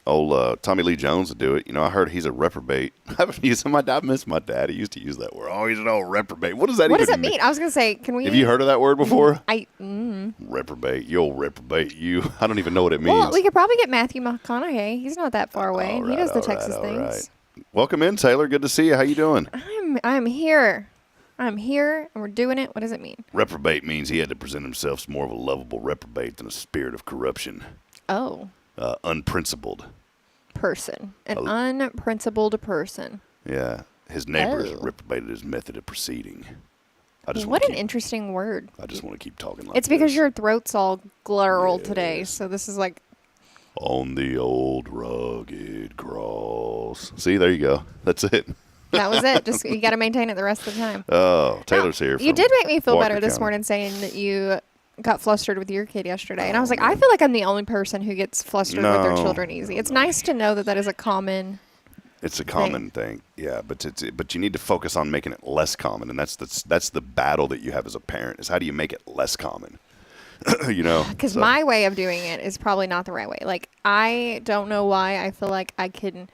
Tommy Lee Jones to do it. You know, I heard he's a reprobate. I miss my dad. He used to use that word. Oh, he's an old reprobate. What does that What even does it mean? I was going to say, can we... Have you heard of that word before? Mm-hmm. Reprobate. You old reprobate. You. I don't even know what it means. Well, we could probably get Matthew McConaughey. He's not that far away. All He does the right, Texas all things. right. Welcome in, Taylor. Good to see you. How you doing? I'm here. I'm here, and we're doing it. What does it mean? Reprobate means he had to present himself as more of a lovable reprobate than a spirit of corruption. Oh. Unprincipled. Person. An unprincipled person. Yeah. His neighbors reprobated his method of proceeding. What an interesting word. I just want to keep talking like It's because this. your throat's all glurled today, so this is like... On the old rugged cross. See, there you go. That's it. That was it. Just you got to maintain it the rest of the time. Oh, Taylor's here. You did make me feel Walker better this County. morning saying that you got flustered with your kid yesterday. And I was like, I feel like I'm the only person who gets flustered with their children easy. It's nice to know that is a common... It's a common thing, yeah. But you need to focus on making it less common, and that's the battle that you have as a parent. Is how do you make it less common? You know, because my way of doing it is probably not the right way. Like I don't know why I feel like I can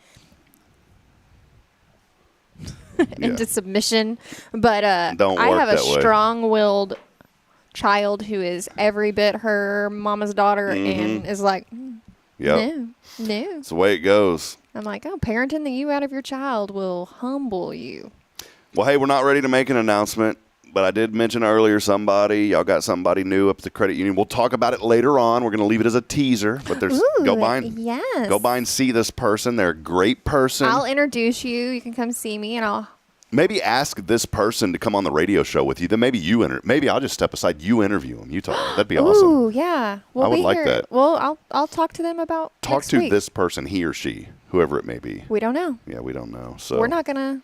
into submission, but I have a strong-willed child who is every bit her mama's daughter and is like, no. It's the way it goes. I'm like, parenting the you out of your child will humble you. Well, hey, we're not ready to make an announcement, but I did mention earlier y'all got somebody new up at the credit union. We'll talk about it later on. We're going to leave it as a teaser, but go by and see this person. They're a great person. I'll introduce you. You can come see me, and I'll maybe ask this person to come on the radio show with you. Then maybe maybe I'll just step aside. You interview them. You talk. That'd be awesome. Ooh, yeah. I would like that. Well, I'll talk to them about next week. This person, he or she, whoever it may be. We don't know. Yeah, we don't know. So we're not gonna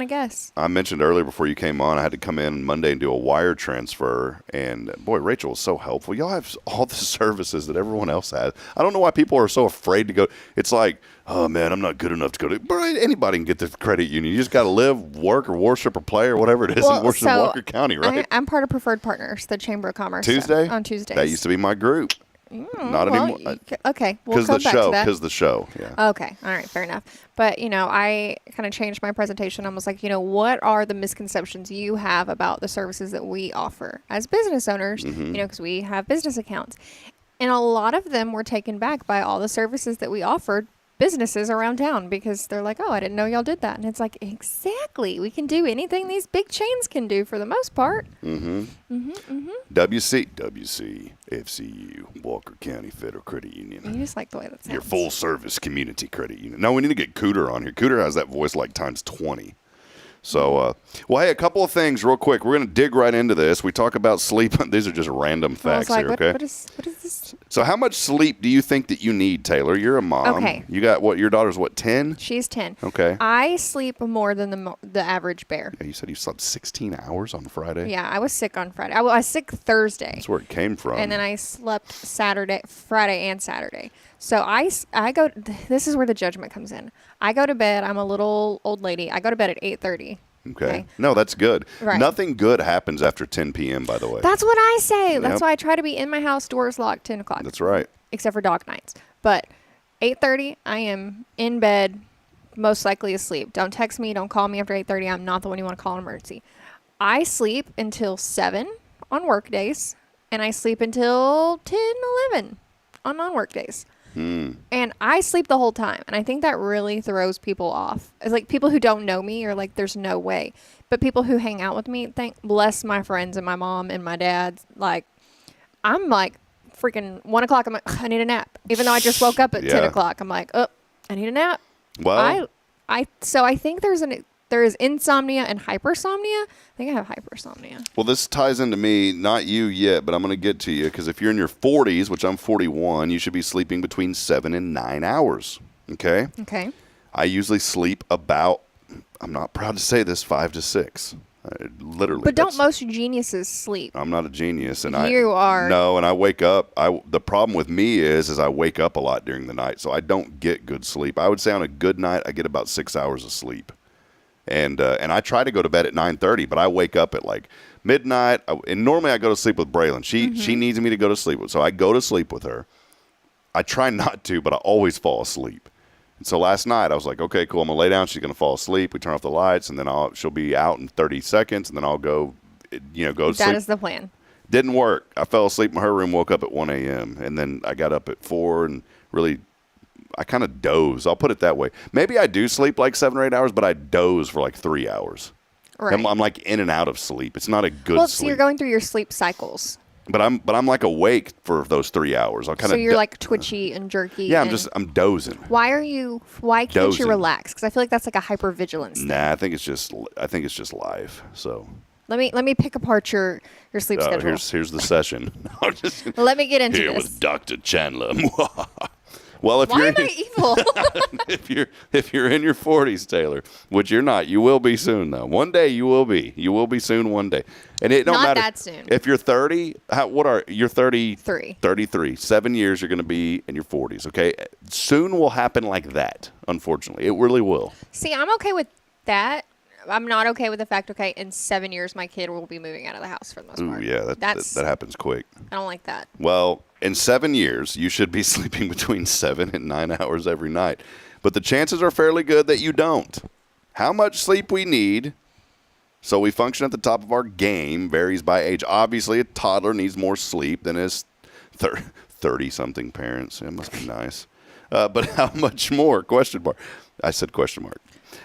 guess. I mentioned earlier before you came on, I had to come in Monday and do a wire transfer, and boy, Rachel was so helpful. Y'all have all the services that everyone else has. I don't know why people are so afraid to go. It's like, oh man, I'm not good enough to go to. But anybody can get the credit union. You just got to live, work, or worship, or play, or whatever it is, and worship in Walker County, right? I'm part of Preferred Partners, the Chamber of Commerce. Tuesday? On Tuesdays. That used to be my group. Not anymore. Okay, we'll come back to that. Because the show, yeah. Okay, all right, fair enough. But, I kind of changed my presentation. I was like, what are the misconceptions you have about the services that we offer as business owners, because we have business accounts. And a lot of them were taken back by all the services that we offered businesses around town because they're like, I didn't know y'all did that. And it's like, exactly. We can do anything these big chains can do for the most part. WC, FCU, Walker County Federal Credit Union. You just like the way that sounds. Your full service community credit union. No, we need to get Cooter on here. Cooter has that voice like times 20. So, hey, a couple of things real quick. We're going to dig right into this. We talk about sleep. These are just random facts here, okay? What is this? So how much sleep do you think that you need, Taylor? You're a mom. Okay. You got your daughter's 10? She's 10. Okay. I sleep more than the average bear. Yeah, you said you slept 16 hours on Friday? Yeah, I was sick on Friday. I was sick Thursday. That's where it came from. And then I slept Friday and Saturday. So I go, this is where the judgment comes in. I go to bed, I'm a little old lady. I go to bed at 8:30. Okay. No, that's good. Right. Nothing good happens after 10 p.m., by the way. That's what I say. Yep. That's why I try to be in my house, doors locked, 10 o'clock. That's right. Except for dog nights. But 8:30, I am in bed, most likely asleep. Don't text me. Don't call me after 8:30. I'm not the one you want to call an emergency. I sleep until 7 on work days, and I sleep until 10, 11 on non-work days. And I sleep the whole time. And I think that really throws people off. It's like people who don't know me are like, there's no way. But people who hang out with me, bless my friends and my mom and my dad. Like, I'm like freaking 1 o'clock. I'm like, I need a nap. Even though I just woke up at 10 o'clock. I'm like, I need a nap. Well, so I think there is insomnia and hypersomnia. I think I have hypersomnia. Well, this ties into me, not you yet, but I'm going to get to you because if you're in your 40s, which I'm 41, you should be sleeping between 7 and 9 hours. Okay? Okay. I usually sleep about, I'm not proud to say this, 5 to 6. Literally. But don't most geniuses sleep? I'm not a genius. And you are. No, and I wake up. The problem with me is I wake up a lot during the night, so I don't get good sleep. I would say on a good night, I get about 6 hours of sleep. And I try to go to bed at 9:30, but I wake up at like midnight. And normally I go to sleep with Braylon. She needs me to go to sleep with, so I go to sleep with her. I try not to, but I always fall asleep. And so last night I was like, okay, cool. I'm going to lay down. She's going to fall asleep. We turn off the lights, and then she'll be out in 30 seconds, and then I'll go to sleep. That is the plan. Didn't work. I fell asleep in her room, woke up at 1 a.m., and then I got up at 4 and really I kind of doze. I'll put it that way. Maybe I do sleep like 7 or 8 hours, but I doze for like 3 hours. Right. I'm like in and out of sleep. It's not a good Well, sleep. so you're going through your sleep cycles. But I'm like awake for those 3 hours. I'll kind of. So you're like twitchy and jerky. Yeah, I'm dozing. Why can't Dozing. you relax? Because I feel like that's like a hypervigilance thing. Nah, I think it's just life. So. Let me pick apart your sleep schedule. Here's the session. Let me get into Here this. with Dr. Chandler. Well, if Why you're am I evil? if you're in your 40s, Taylor, which you're not, you will be soon though. One day you will be. You will be soon one day. And it don't Not matter that soon. if you're 30. You're 30? 3. 33. 7 years you're going to be in your 40s. Okay, soon will happen like that. Unfortunately, it really will. See, I'm okay with that. I'm not okay with the fact, in 7 years my kid will be moving out of the house for the most part. Ooh, yeah, that happens quick. I don't like that. Well, in 7 years, you should be sleeping between 7 and 9 hours every night. But the chances are fairly good that you don't. How much sleep we need so we function at the top of our game varies by age. Obviously, a toddler needs more sleep than his 30-something parents. It must be nice. But how much more? Question mark. I said question mark.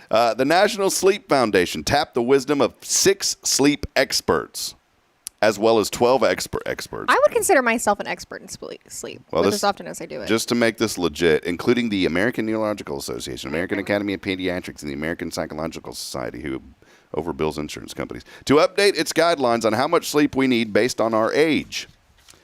The National Sleep Foundation tapped the wisdom of 6 sleep experts, as well as 12 experts. I would consider myself an expert in sleep, as often as I do it. Just to make this legit, including the American Neurological Association, American Academy of Pediatrics, and the American Psychological Society, who overbills insurance companies, to update its guidelines on how much sleep we need based on our age.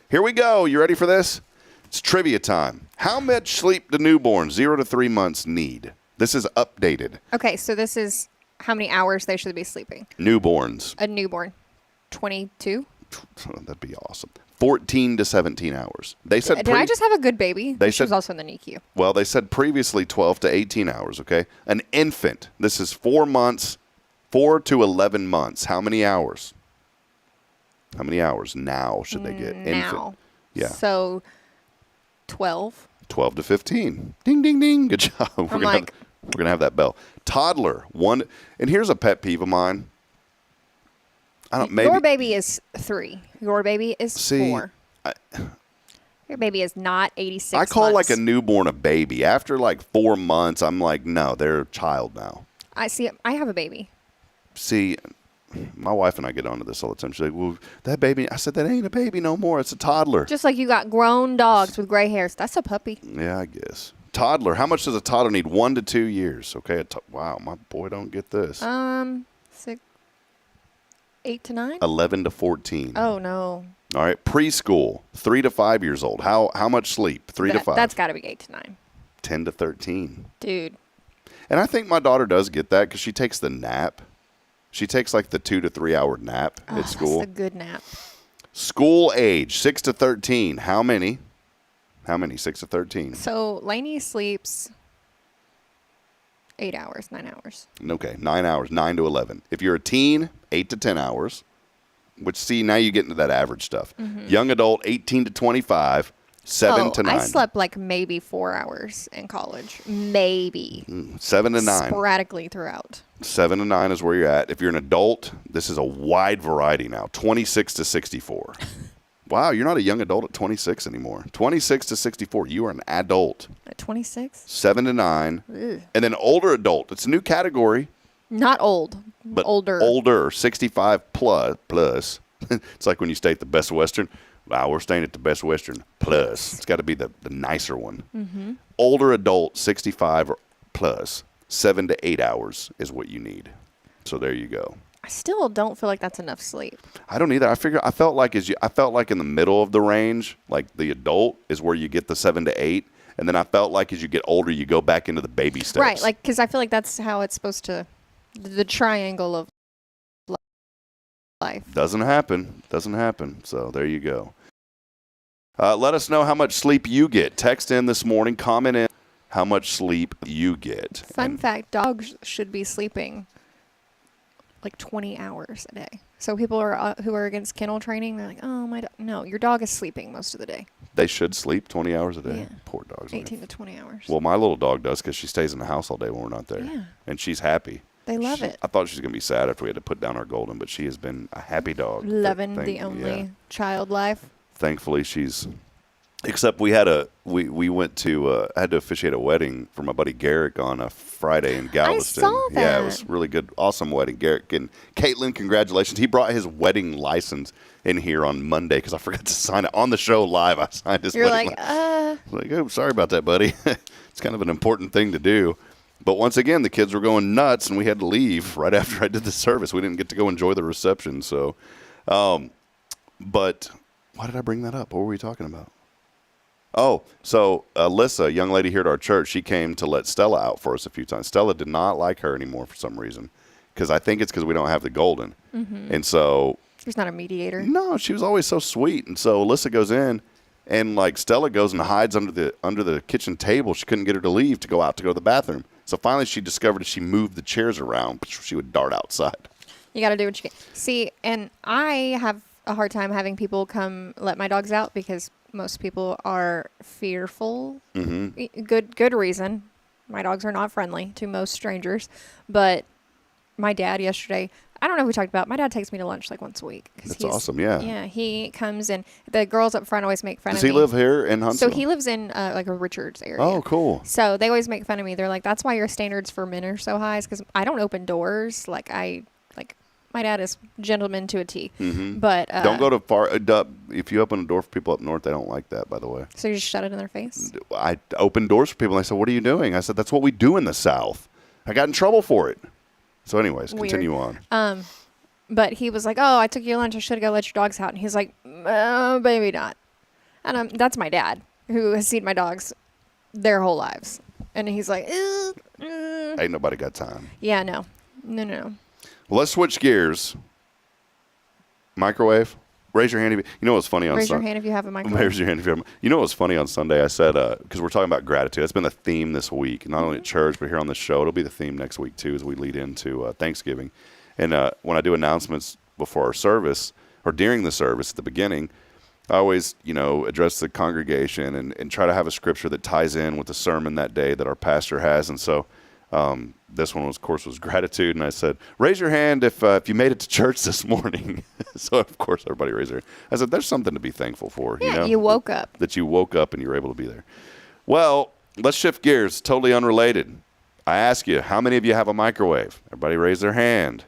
Here we go. You ready for this? It's trivia time. How much sleep do newborns 0 to 3 months need? This is updated. Okay, so this is how many hours they should be sleeping. Newborns. A newborn. 22? That'd be awesome. 14 to 17 hours. They said. Did I just have a good baby? She was also in the NICU. Well, they said previously 12 to 18 hours, okay? An infant. This is 4 months, 4 to 11 months. How many hours? How many hours now should they get? Now. Infant. Yeah. So 12. 12 to 15. Ding, ding, ding. Good job. We're going to have that bell. Toddler. 1. And here's a pet peeve of mine. Your baby is 3. Your baby is 4. Your baby is not 86 I call months. like a newborn a baby. After like 4 months, I'm like, no, they're a child now. I have a baby. See, my wife and I get onto this all the time. She's like, well, that baby. I said, that ain't a baby no more. It's a toddler. Just like you got grown dogs with gray hairs. That's a puppy. Yeah, I guess. Toddler. How much does a toddler need? 1 to 2 years. Okay. Wow, my boy don't get this. 8 to 9? 11 to 14. Oh, no. All right. Preschool. 3 to 5 years old. How much sleep? 3 to 5. That's got to be 8 to 9. 10 to 13. Dude. And I think my daughter does get that because she takes the nap. She takes like the 2 to 3 hour nap at school. That's a good nap. School age, 6 to 13. How many? 6 to 13. So Lainey sleeps 8 hours, 9 hours. Okay, 9 hours, 9 to 11. If you're a teen, 8 to 10 hours, which, see, now you get into that average stuff. Mm-hmm. Young adult, 18 to 25, 7 to 9. I slept like maybe 4 hours in college. Maybe. 7 to 9. Sporadically throughout. 7 to 9 is where you're at. If you're an adult, this is a wide variety now. 26 to 64. Wow, you're not a young adult at 26 anymore. 26 to 64, you are an adult. At 26? 7 to 9. Ugh. And then older adult. It's a new category. Not old, but older. Older, 65 plus. It's like when you stay at the Best Western. Wow, we're staying at the Best Western plus. It's got to be the nicer one. Mm-hmm. Older adult, 65 or plus, 7 to 8 hours is what you need. So there you go. I still don't feel like that's enough sleep. I don't either. I felt like in the middle of the range, like the adult is where you get the 7 to 8, and then I felt like as you get older, you go back into the baby steps. Right, like because I feel like that's how it's supposed to. The triangle of life. Doesn't happen. So there you go. Let us know how much sleep you get. Text in this morning. Comment in how much sleep you get. Fun fact, dogs should be sleeping like 20 hours a day. So people are who are against kennel training, they're like, oh, no, your dog is sleeping most of the day. They should sleep 20 hours a day. Yeah. Poor dogs. 18 to 20 hours. Well, my little dog does because she stays in the house all day when we're not there. Yeah. And she's happy. They love it. I thought she was going to be sad after we had to put down our golden, but she has been a happy dog. Loving the only child life. Thankfully, she's... Except we had we went to I had to officiate a wedding for my buddy Garrick on a Friday in Galveston. I saw that. Yeah, it was really good, awesome wedding. Garrick and Caitlin, congratulations. He brought his wedding license in here on Monday because I forgot to sign it on the show live. I signed his wedding license. Like, oh, sorry about that, buddy. It's kind of an important thing to do. But once again, the kids were going nuts, and we had to leave right after I did the service. We didn't get to go enjoy the reception. So, but why did I bring that up? What were we talking about? Oh, so Alyssa, a young lady here at our church, she came to let Stella out for us a few times. Stella did not like her anymore for some reason, because I think it's because we don't have the golden. Mm-hmm. And so... There's not a mediator. No, she was always so sweet. And so Alyssa goes in, and like Stella goes and hides under the kitchen table. She couldn't get her to leave to go out to go to the bathroom. So finally she discovered if she moved the chairs around, she would dart outside. You got to do what you can. See, and I have a hard time having people come let my dogs out because most people are fearful. Mm-hmm. Good reason. My dogs are not friendly to most strangers. But my dad yesterday, I don't know if we talked about, my dad takes me to lunch like once a week. That's awesome, yeah. Yeah, he comes and the girls up front always make fun of me. Does he live here in Huntsville? So he lives in like a Richards area. Oh, cool. So they always make fun of me. They're like, that's why your standards for men are so high, is because I don't open doors. My dad is gentleman to a T. Mm-hmm. But don't go to far. If you open a door for people up north, they don't like that, by the way. So you just shut it in their face? I open doors for people, and I said, what are you doing? I said, that's what we do in the South. I got in trouble for it. So anyways, continue on. But he was like, oh, I took you to lunch. I should go let your dogs out. And he's like, maybe not. And that's my dad, who has seen my dogs their whole lives. And he's like, Ain't nobody got time. Yeah, no. Well, let's switch gears. Microwave. Raise your hand if you know what's funny on Raise your Sunday. hand if you have a microwave. Raise your hand if you have You know what's funny on Sunday? I said, because we're talking about gratitude. That's been the theme this week. Not only at church, but here on the show. It'll be the theme next week, too, as we lead into Thanksgiving. And when I do announcements before our service, or during the service at the beginning, I always, address the congregation and try to have a scripture that ties in with the sermon that day that our pastor has. And so this one, of course, was gratitude. And I said, raise your hand if you made it to church this morning. So, of course, everybody raised their hand. I said, there's something to be thankful for. Yeah, you woke up. That you woke up and you were able to be there. Well, let's shift gears. Totally unrelated. I ask you, how many of you have a microwave? Everybody raise their hand.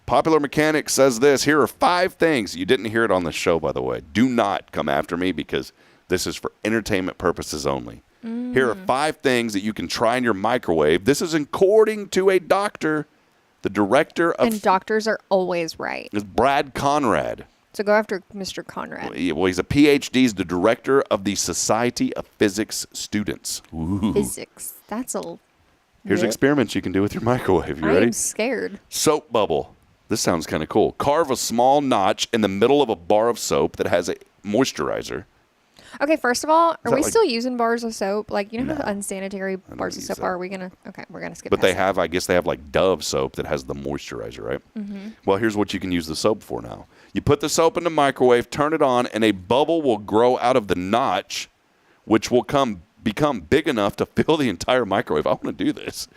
Popular Mechanic says this. Here are 5 things. You didn't hear it on the show, by the way. Do not come after me because this is for entertainment purposes only. Mm. Here are 5 things that you can try in your microwave. This is according to a doctor, the director of... And doctors are always right. Is Brad Conrad. So go after Mr. Conrad. Well, he's a PhD. He's the director of the Society of Physics Students. Ooh. Physics. That's a... Here's experiments you can do with your microwave. You ready? I'm scared. Soap bubble. This sounds kind of cool. Carve a small notch in the middle of a bar of soap that has a moisturizer. Okay, first of all, are we still using bars of soap? Like, you know how unsanitary bars of soap are? We're going to skip But past I guess they have like Dove soap that has the moisturizer, right? Mm-hmm. Well, here's what you can use the soap for now. You put the soap in the microwave, turn it on, and a bubble will grow out of the notch, which will become big enough to fill the entire microwave. I want to do this.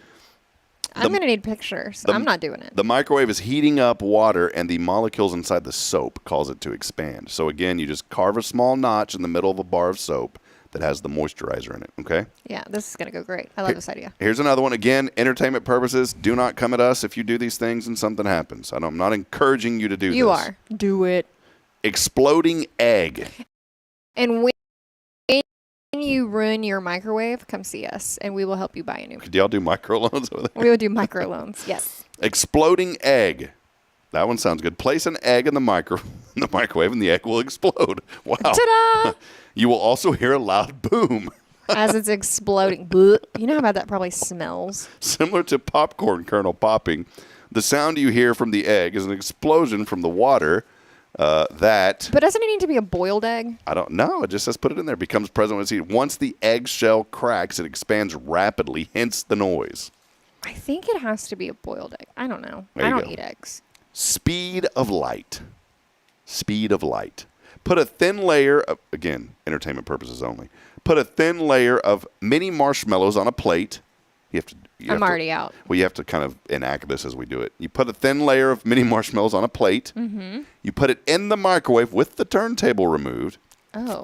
I'm going to need pictures. I'm not doing it. The microwave is heating up water, and the molecules inside the soap cause it to expand. So, again, you just carve a small notch in the middle of a bar of soap that has the moisturizer in it, okay? Yeah, this is going to go great. I love this idea. Here's another one. Again, entertainment purposes. Do not come at us if you do these things and something happens. I'm not encouraging you to do this. You are. Do it. Exploding egg. And when you ruin your microwave, come see us, and we will help you buy a new one. Do y'all do microloans over there? We will do microloans, yes. Exploding egg. That one sounds good. Place an egg in the microwave, and the egg will explode. Wow. Ta-da! You will also hear a loud boom. As it's exploding. You know how bad that probably smells? Similar to popcorn kernel popping, the sound you hear from the egg is an explosion from the water that... But doesn't it need to be a boiled egg? I don't know. It just says put it in there. It becomes present when it's heated. Once the eggshell cracks, it expands rapidly, hence the noise. I think it has to be a boiled egg. I don't know. There I you don't go. eat eggs. Speed of light. Speed of light. Put a thin layer of, again, entertainment purposes only. Put a thin layer of mini marshmallows on a plate. I'm already out. Well, you have to kind of enact this as we do it. You put a thin layer of mini marshmallows on a plate. Mm-hmm. You put it in the microwave with the turntable removed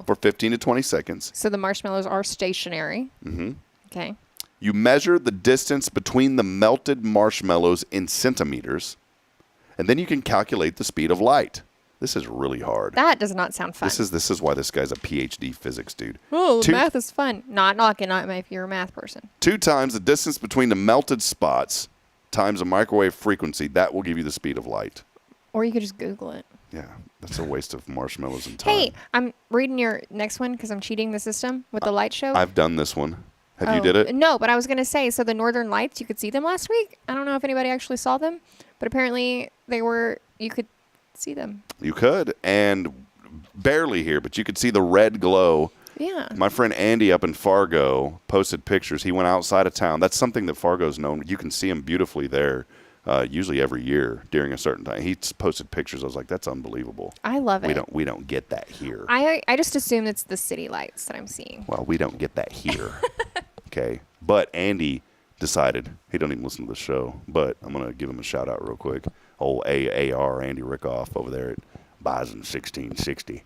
for 15 to 20 seconds. So the marshmallows are stationary. Mm-hmm. Okay. You measure the distance between the melted marshmallows in centimeters, and then you can calculate the speed of light. This is really hard. That does not sound fun. This is why this guy's a PhD physics dude. Oh, math is fun. Not knocking on if you're a math person. 2 times the distance between the melted spots times the microwave frequency. That will give you the speed of light. Or you could just Google it. Yeah, that's a waste of marshmallows and time. Hey, I'm reading your next one because I'm cheating the system with the light show. I've done this one. Have you did it? No, but I was going to say, so the Northern Lights, you could see them last week. I don't know if anybody actually saw them, but apparently you could see them. You could, and barely here, but you could see the red glow. Yeah. My friend Andy up in Fargo posted pictures. He went outside of town. That's something that Fargo's known. You can see him beautifully there, usually every year during a certain time. He posted pictures. I was like, that's unbelievable. I love it. We don't get that here. I just assume it's the city lights that I'm seeing. Well, we don't get that here. Okay. But Andy decided, he don't even listen to the show, but I'm going to give him a shout out real quick. Old AAR, Andy Rickoff over there at Bison 1660.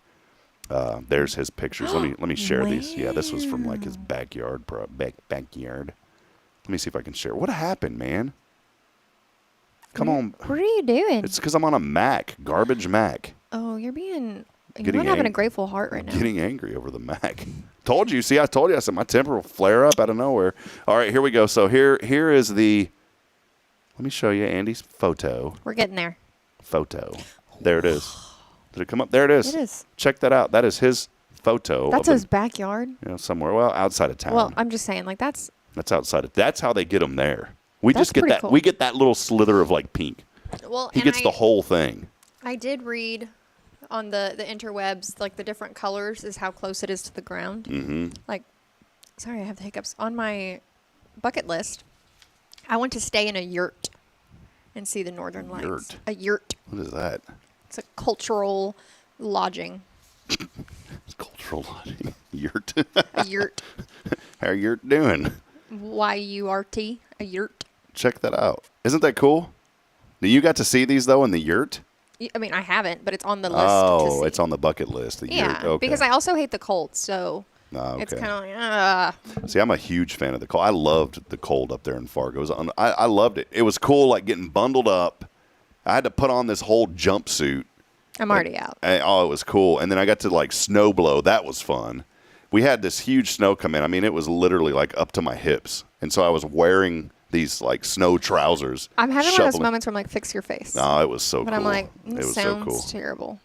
There's his pictures. Let me share these. Yeah, this was from like his backyard. Backyard. Let me see if I can share. What happened, man? Come on. What are you doing? It's because I'm on a Mac, garbage Mac. Oh, you're not having a grateful heart right now. Getting angry over the Mac. Told you. See, I told you. I said my temper will flare up out of nowhere. All right, here we go. So here is the. Let me show you Andy's photo. We're getting there. Photo. There it is. Did it come up? There it is. It is. Check that out. That is his photo. That's his backyard. Somewhere. Well, outside of town. Well, I'm just saying, like that's outside of. That's how they get them there. We That's just get pretty that. cool. We get that little slither of like pink. Well, he gets the whole thing. I did read on the interwebs, like the different colors is how close it is to the ground. Mm-hmm. Like, sorry, I have the hiccups. On my bucket list, I want to stay in a yurt and see the northern lights. Yurt. A yurt. What is that? It's a cultural lodging. It's cultural lodging. Yurt. A yurt. How yurt doing? Y-U-R-T. A yurt. Check that out. Isn't that cool? Now, you got to see these though in the yurt. I mean, I haven't, but it's on the list. Oh, to see. it's on the bucket list. The Yeah, yurt. Okay. because I also hate the cold, so okay. it's kind of like, See, I'm a huge fan of the cold. I loved the cold up there in Fargo. I loved it. It was cool, like getting bundled up. I had to put on this whole jumpsuit. I'm already out. It was cool. And then I got to like snow blow. That was fun. We had this huge snow come in. I mean, it was literally like up to my hips. And so I was wearing these like snow trousers. I'm having one of those moments where I'm like, fix your face. No, it was so cool. But I'm like, it was sounds so cool. terrible.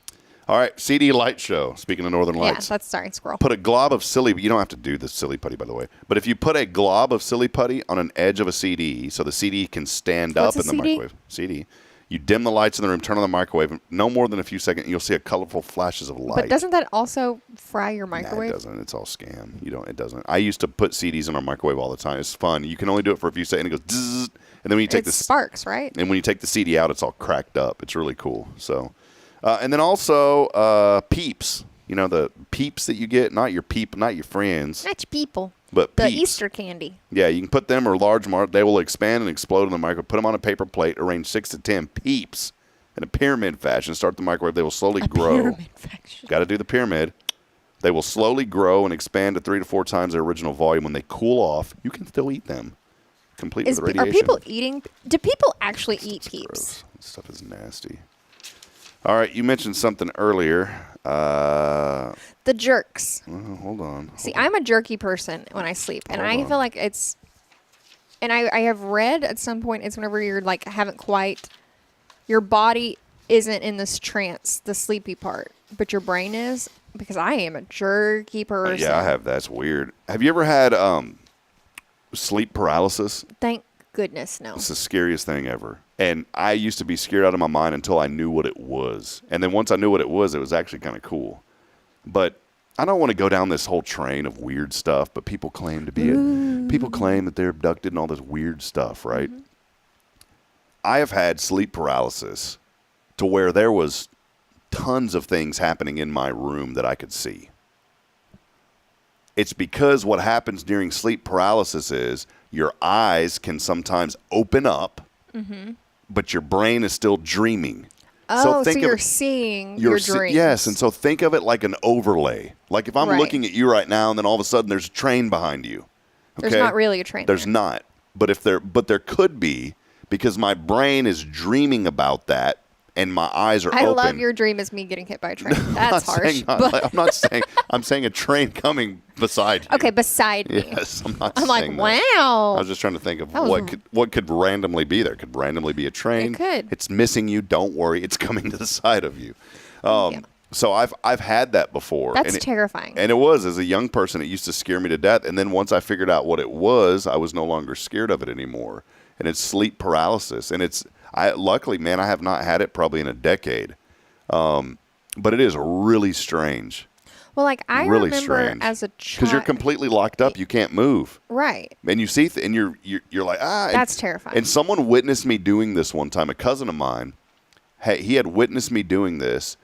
All right, CD Light Show. Speaking of Northern Lights. Yeah, that's sorry, squirrel. Put a glob of silly. You don't have to do the silly putty, by the way. But if you put a glob of silly putty on an edge of a CD, so the CD can stand up in the microwave. CD. You dim the lights in the room, turn on the microwave. No more than a few seconds, you'll see a colorful flashes of light. But doesn't that also fry your microwave? Nah, it doesn't. It's all scam. It doesn't. I used to put CDs in our microwave all the time. It's fun. You can only do it for a few seconds. It goes zzz, and then when you take sparks, right? And when you take the CD out, it's all cracked up. It's really cool. So, and then also Peeps. You know the Peeps that you get, not your friends. Not your people. But the Peeps. Easter candy. Yeah, you can put them or large mark. They will expand and explode in the microwave. Put them on a paper plate. Arrange 6 to 10 Peeps in a pyramid fashion. Start the microwave. They will slowly grow. Pyramid fashion. Got to do the pyramid. They will slowly grow and expand to 3 to 4 times their original volume. When they cool off, you can still eat them. Complete with radiation. Are people eating? Do people actually eat Peeps? Gross. This stuff is nasty. All right, you mentioned something earlier. The jerks. Hold on. See, I'm a jerky person when I sleep, and I feel like it's. And I have read at some point it's whenever you're like haven't quite, your body isn't in this trance, the sleepy part, but your brain is, because I am a jerky person. Yeah, I have. That's weird. Have you ever had sleep paralysis? Thank goodness, no. It's the scariest thing ever. And I used to be scared out of my mind until I knew what it was. And then once I knew what it was actually kind of cool. But I don't want to go down this whole train of weird stuff, but people claim to be people claim that they're abducted and all this weird stuff, right? Mm-hmm. I have had sleep paralysis to where there was tons of things happening in my room that I could see. It's because what happens during sleep paralysis is your eyes can sometimes open up, but your brain is still dreaming. Oh, so you're seeing your dreams. Yes, and so think of it like an overlay. Like if I'm Right. looking at you right now, and then all of a sudden there's a train behind you. Okay? There's not really a train There's there. not. But there could be, because my brain is dreaming about that, and my eyes are I open. love your dream as me getting hit by a train. That's harsh. I'm not saying. I'm saying a train coming beside you. Okay, beside me. Yes, I'm not. I'm like, saying that. wow. I was just trying to think of That was- what could randomly be there. Could randomly be a train. It could. It's missing you. Don't worry. It's coming to the side of you. Yeah. So I've had that before. That's terrifying. And it was, as a young person, it used to scare me to death. And then once I figured out what it was, I was no longer scared of it anymore. And it's sleep paralysis. And luckily, man, I have not had it probably in a decade. But it is really strange. Well, like I Really remember strange. as a child. Because you're completely locked up. You can't move. Right. And you see, and you're like, ah. That's terrifying. And someone witnessed me doing this one time. A cousin of mine, he had witnessed me doing this.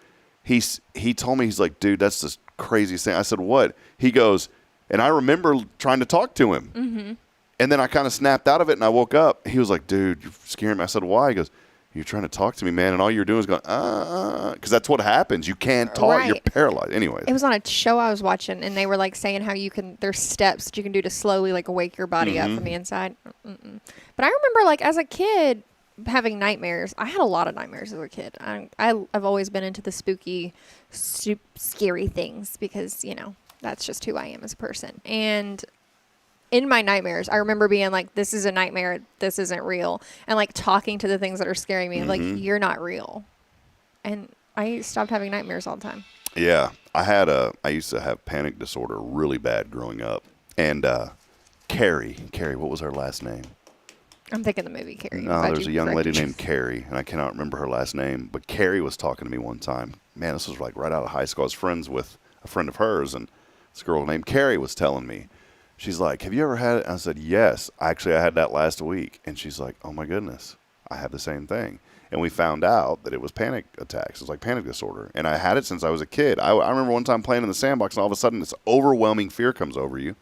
He told me, he's like, dude, that's the craziest thing. I said, what? He goes, and I remember trying to talk to him. Mm-hmm. And then I kind of snapped out of it, and I woke up. He was like, dude, you're scaring me. I said, why? He goes, you're trying to talk to me, man, and all you're doing is going, because that's what happens. You can't talk. Right. You're paralyzed. Anyways. It was on a show I was watching, and they were like saying how there's steps that you can do to slowly like wake your body up from the inside. Mm-mm. But I remember like as a kid having nightmares. I had a lot of nightmares as a kid. I've always been into the spooky, scary things because, that's just who I am as a person. And in my nightmares, I remember being like, this is a nightmare. This isn't real. And like talking to the things that are scaring me, like, you're not real. And I stopped having nightmares all the time. Yeah. I used to have panic disorder really bad growing up. And Carrie, what was her last name? I'm thinking the movie Carrie. No, there's a young lady named Carrie, and I cannot remember her last name. But Carrie was talking to me one time. Man, this was like right out of high school. I was friends with a friend of hers, and this girl named Carrie was telling me. She's like, have you ever had it? And I said, yes. Actually, I had that last week. And she's like, oh, my goodness, I have the same thing. And we found out that it was panic attacks. It was like panic disorder. And I had it since I was a kid. I remember one time playing in the sandbox, and all of a sudden this overwhelming fear comes over you.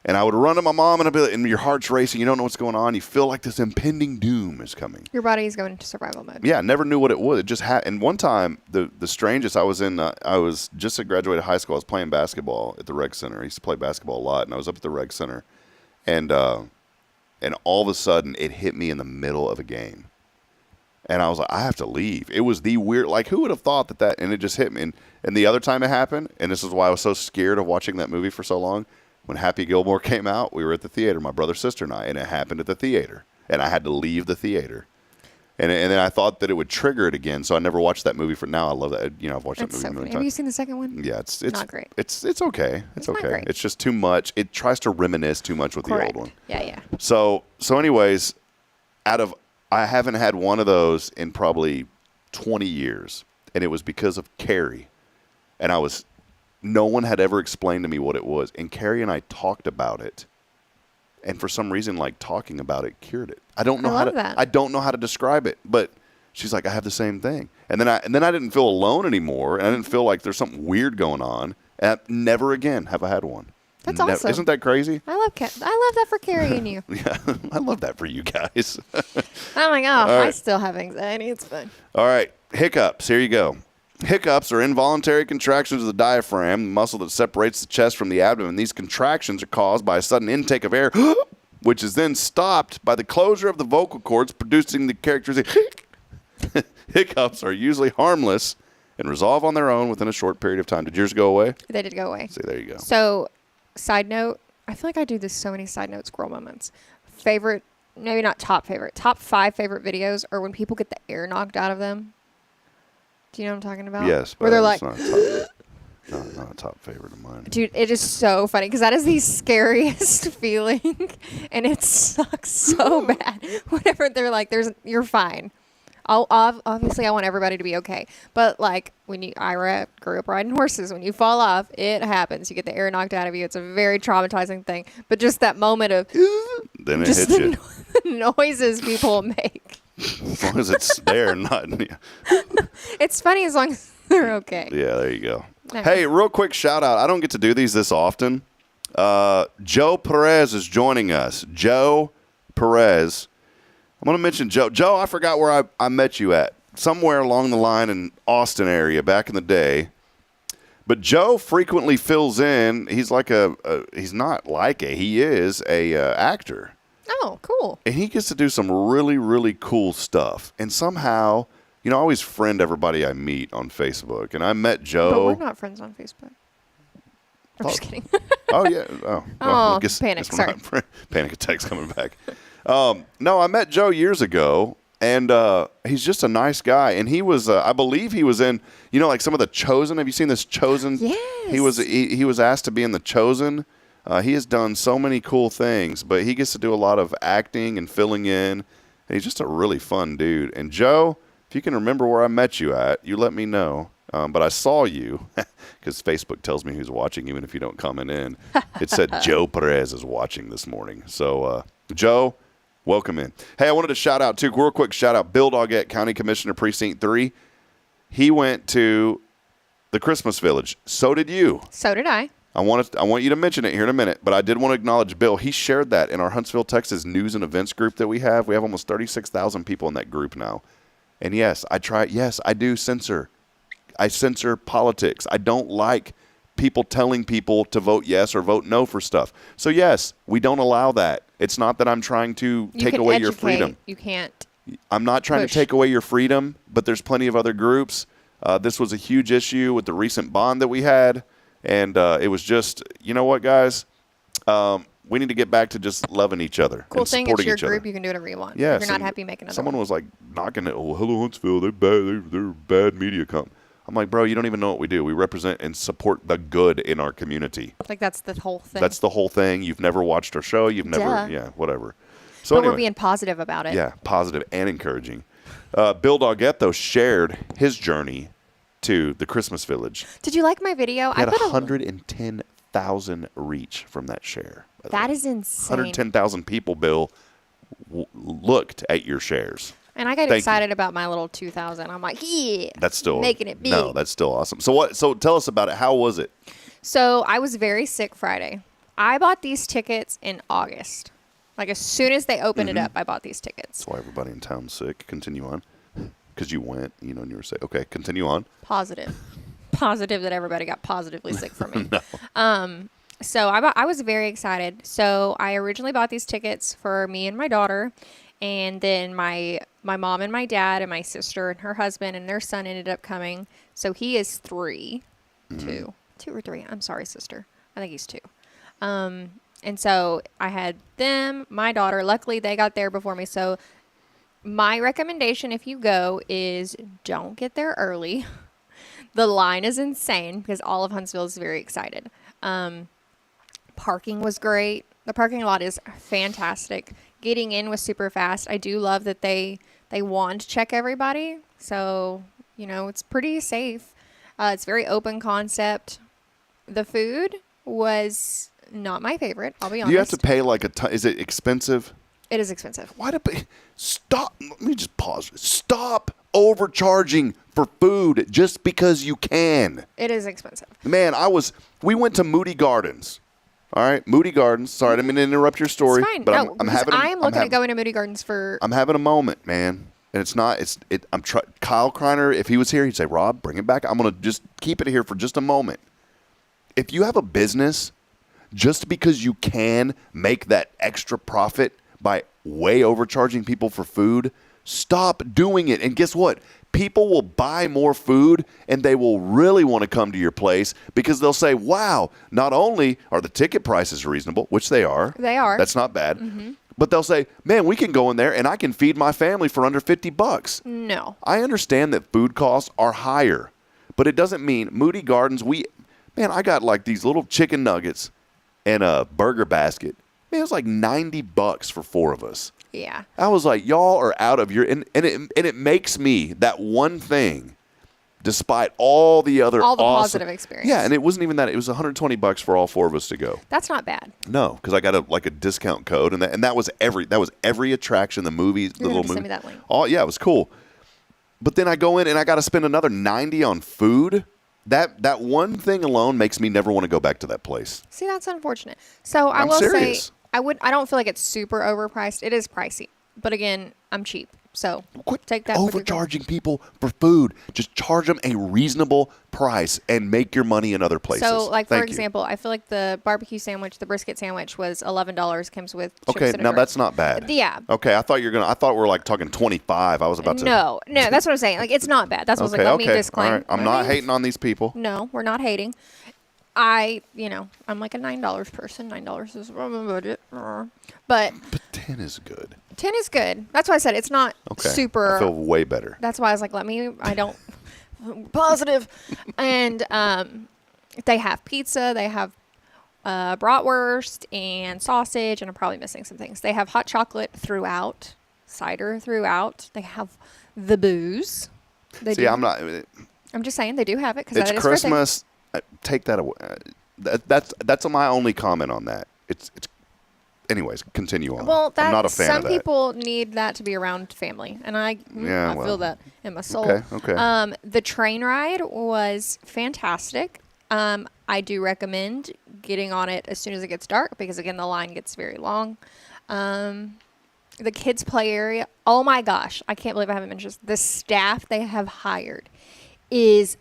And I would run to my mom, and I'd be like, and your heart's racing. You don't know what's going on. You feel like this impending doom is coming. Your body is going into survival mode. Yeah, I never knew what it was. It just had. And one time, the strangest, I was just graduated high school. I was playing basketball at the rec center. I used to play basketball a lot, and I was up at the rec center, and all of a sudden, it hit me in the middle of a game, and I was like, I have to leave. It was the weird, like, who would have thought that? And it just hit me. And the other time it happened, and this is why I was so scared of watching that movie for so long. When Happy Gilmore came out, we were at the theater, my brother, sister, and I, and it happened at the theater. And I had to leave the theater. And then I thought that it would trigger it again, so I never watched that movie. Now I love that. I've watched that movie so many times. Have you seen the second one? Yeah, it's not great. It's okay. It's okay. Great. It's just too much. It tries to reminisce too much with Correct. the old one. Yeah. So anyways, I haven't had one of those in probably 20 years, and it was because of Carrie. And no one had ever explained to me what it was. And Carrie and I talked about it. And for some reason, like, talking about it cured it. I don't know how to describe it, but she's like, I have the same thing. And then I didn't feel alone anymore. And I didn't feel like there's something weird going on. And never again have I had one. That's awesome. Isn't that crazy? I love that for Carrie and you. Yeah, I love that for you guys. I'm like, right. I still have anxiety. It's fun. All right, hiccups. Here you go. Hiccups are involuntary contractions of the diaphragm, the muscle that separates the chest from the abdomen. These contractions are caused by a sudden intake of air, which is then stopped by the closure of the vocal cords, producing the characteristic. Hiccups are usually harmless and resolve on their own within a short period of time. Did yours go away? They did go away. See, there you go. So, side note, I feel like I do this so many side note squirrel moments. Favorite, maybe not top favorite, top 5 favorite videos are when people get the air knocked out of them. Do you know what I'm talking about? Yes. Where they're like, not a top favorite of mine. Dude, it is so funny because that is the scariest feeling, and it sucks so bad. Whenever they're like, you're fine. Obviously, I want everybody to be okay. But like I grew up riding horses. When you fall off, it happens. You get the air knocked out of you. It's a very traumatizing thing. But just that moment of then it hits you. The noises people make. As long as it's there, not. It's funny as long as they're okay. Yeah, there you go. No. Hey, real quick shout out. I don't get to do these this often. Joe Perez is joining us. Joe Perez. I'm going to mention Joe. Joe, I forgot where I met you at. Somewhere along the line in Austin area back in the day. But Joe frequently fills in. He's like he's not like he is a actor. Oh, cool. And he gets to do some really, really cool stuff. And somehow, I always friend everybody I meet on Facebook. And I met Joe. But we're not friends on Facebook. I'm just kidding. Oh, yeah. Oh, well, panic. Sorry. Panic attacks coming back. No, I met Joe years ago, and he's just a nice guy. And he was, I believe he was in, like some of The Chosen. Have you seen this Chosen? Yes. He was asked to be in The Chosen. He has done so many cool things, but he gets to do a lot of acting and filling in. And he's just a really fun dude. And Joe, if you can remember where I met you at, you let me know. But I saw you, because Facebook tells me who's watching even if you don't comment in. It said Joe Perez is watching this morning. So, Joe, welcome in. Hey, I wanted to shout out, too, real quick shout out, Bill Doggett, County Commissioner, Precinct 3. He went to the Christmas Village. So did you. So did I. I want you to mention it here in a minute, but I did want to acknowledge Bill. He shared that in our Huntsville, Texas news and events group that we have. We have almost 36,000 people in that group now. And yes, I do censor. I censor politics. I don't like people telling people to vote yes or vote no for stuff. So yes, we don't allow that. It's not that I'm trying to take away your freedom. You can't. I'm not trying to take away your freedom, but there's plenty of other groups. This was a huge issue with the recent bond that we had. And it was just, you know what, guys? We need to get back to just loving each other. Cool and thing, supporting it's your each group. other. You can do whatever you want. Yes, if you're not happy, make another someone one. was like knocking it. Oh, hello, Huntsville. They're bad. They're bad media comp. I'm like, bro, you don't even know what we do. We represent and support the good in our community. Like, that's the whole thing. That's the whole thing. You've never watched our show. You've never, whatever. So but anyway, we're being positive about it. Yeah, positive and encouraging. Bill Doggett, though, shared his journey to the Christmas Village. Did you like my video? He had 110,000 reach from that share. That is insane. 110,000 people, Bill, looked at your shares. And I got excited about my little 2,000. I'm like, yeah, that's still making it big. No, that's still awesome. So tell us about it. How was it? So I was very sick Friday. I bought these tickets in August. Like, as soon as they opened it up, I bought these tickets. That's why everybody in town's sick. Continue on. Because you went, and you were sick. Okay, continue on. Positive that everybody got positively sick from me. No. So I was very excited. So I originally bought these tickets for me and my daughter. And then my mom and my dad and my sister and her husband and their son ended up coming. So he is 3. 2 or 3. I'm sorry, sister. I think he's 2. And so I had them, my daughter. Luckily, they got there before me. So my recommendation, if you go, is don't get there early. The line is insane because all of Huntsville is very excited. Parking was great. The parking lot is fantastic. Getting in was super fast. I do love that they wand check everybody. So, it's pretty safe. It's very open concept. The food was not my favorite, I'll be honest. Do you have to pay like a ton? Is it expensive? It is expensive. Why stop? Let me just pause. Stop overcharging for food just because you can. It is expensive. Man, we went to Moody Gardens. All right, Moody Gardens. Sorry, I didn't mean to interrupt your story. It's fine. But No, I'm looking at going to Moody Gardens for. I'm having a moment, man. And it's not. Kyle Kreiner, if he was here, he'd say, "Rob, bring it back." I'm gonna just keep it here for just a moment. If you have a business, just because you can make that extra profit by way overcharging people for food, stop doing it. And guess what? People will buy more food and they will really want to come to your place because they'll say, wow, not only are the ticket prices reasonable, which they are. They are. That's not bad. Mm-hmm. But they'll say, man, we can go in there and I can feed my family for under $50. No. I understand that food costs are higher, but it doesn't mean Moody Gardens. I got like these little chicken nuggets and a burger basket. Man, it was like $90 for 4 of us. Yeah. I was like, y'all are out of your and it makes me, that one thing despite all the other all the awesome, positive experience. Yeah, and it wasn't even that. It was $120 for all 4 of us to go. That's not bad. No, because I got a discount code, and that was every attraction, the movies, the little movie. Send me that link. Oh yeah, it was cool. But then I go in and I got to spend another $90 on food. That one thing alone makes me never want to go back to that place. See, that's unfortunate. So I I'm will serious. say I don't feel like it's super overpriced. It is pricey, but again, I'm cheap. So Quit take that with your overcharging people for food. Just charge them a reasonable price and make your money in other places. So, like, for Thank you. example, I feel like the barbecue sandwich, the brisket sandwich was $11. Comes with chips Okay, and a now drink. that's not bad. Yeah. Okay, I thought we were like talking 25. I was about to. No, that's what I'm saying. Like, it's not bad. That's what I was like. Let me disclaim. All right. I'm not hating on these people. No, we're not hating. I'm like a $9 person. $9 is my budget. But 10 is good. 10 is good. That's why I said it's not super. I feel way better. That's why I was like, I don't positive. And they have pizza, they have bratwurst and sausage, and I'm probably missing some things. They have hot chocolate throughout, cider throughout. They have the booze. I'm just saying they do have it because it's Christmas. Take that away. That's my only comment on that. It's. Anyways, continue on. Well, I'm not a fan of some that. people need that to be around family, and I feel that in my soul. Okay. The train ride was fantastic. I do recommend getting on it as soon as it gets dark because, again, the line gets very long. The kids' play area, oh my gosh, I can't believe I haven't mentioned this. The staff they have hired is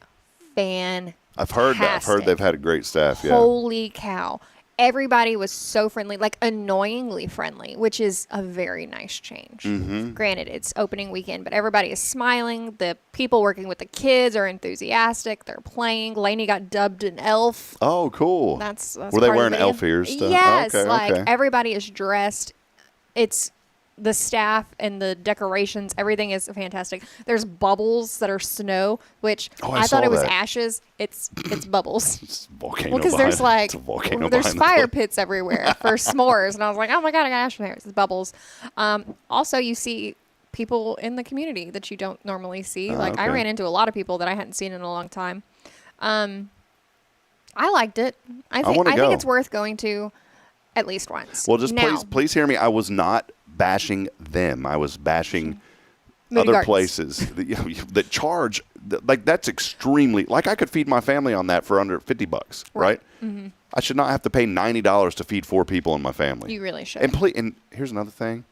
fantastic. I've heard that. I've heard they've had a great staff. Yeah. Holy cow. Everybody was so friendly, like annoyingly friendly, which is a very nice change. Mm-hmm. Granted, it's opening weekend, but everybody is smiling. The people working with the kids are enthusiastic. They're playing. Lainey got dubbed an elf. Oh, cool. That's Were they wearing elf ears? Yes. Okay. Everybody is dressed. It's the staff and the decorations. Everything is fantastic. There's bubbles that are snow, which I thought it was ashes. It's bubbles. It's volcano. Well, because there's there's fire pits everywhere for s'mores, and I was like, oh my god, I got ash from here. It's bubbles. Also, you see people in the community that you don't normally see. I ran into a lot of people that I hadn't seen in a long time. I liked it. I think it's worth going to at least once. Well, just please hear me. I was not bashing them. I was bashing Moody other Gardens. Places that charge. That's extremely. Like, I could feed my family on that for under $50, right? Mm-hmm. I should not have to pay $90 to feed 4 people in my family. You really should. And here's another thing.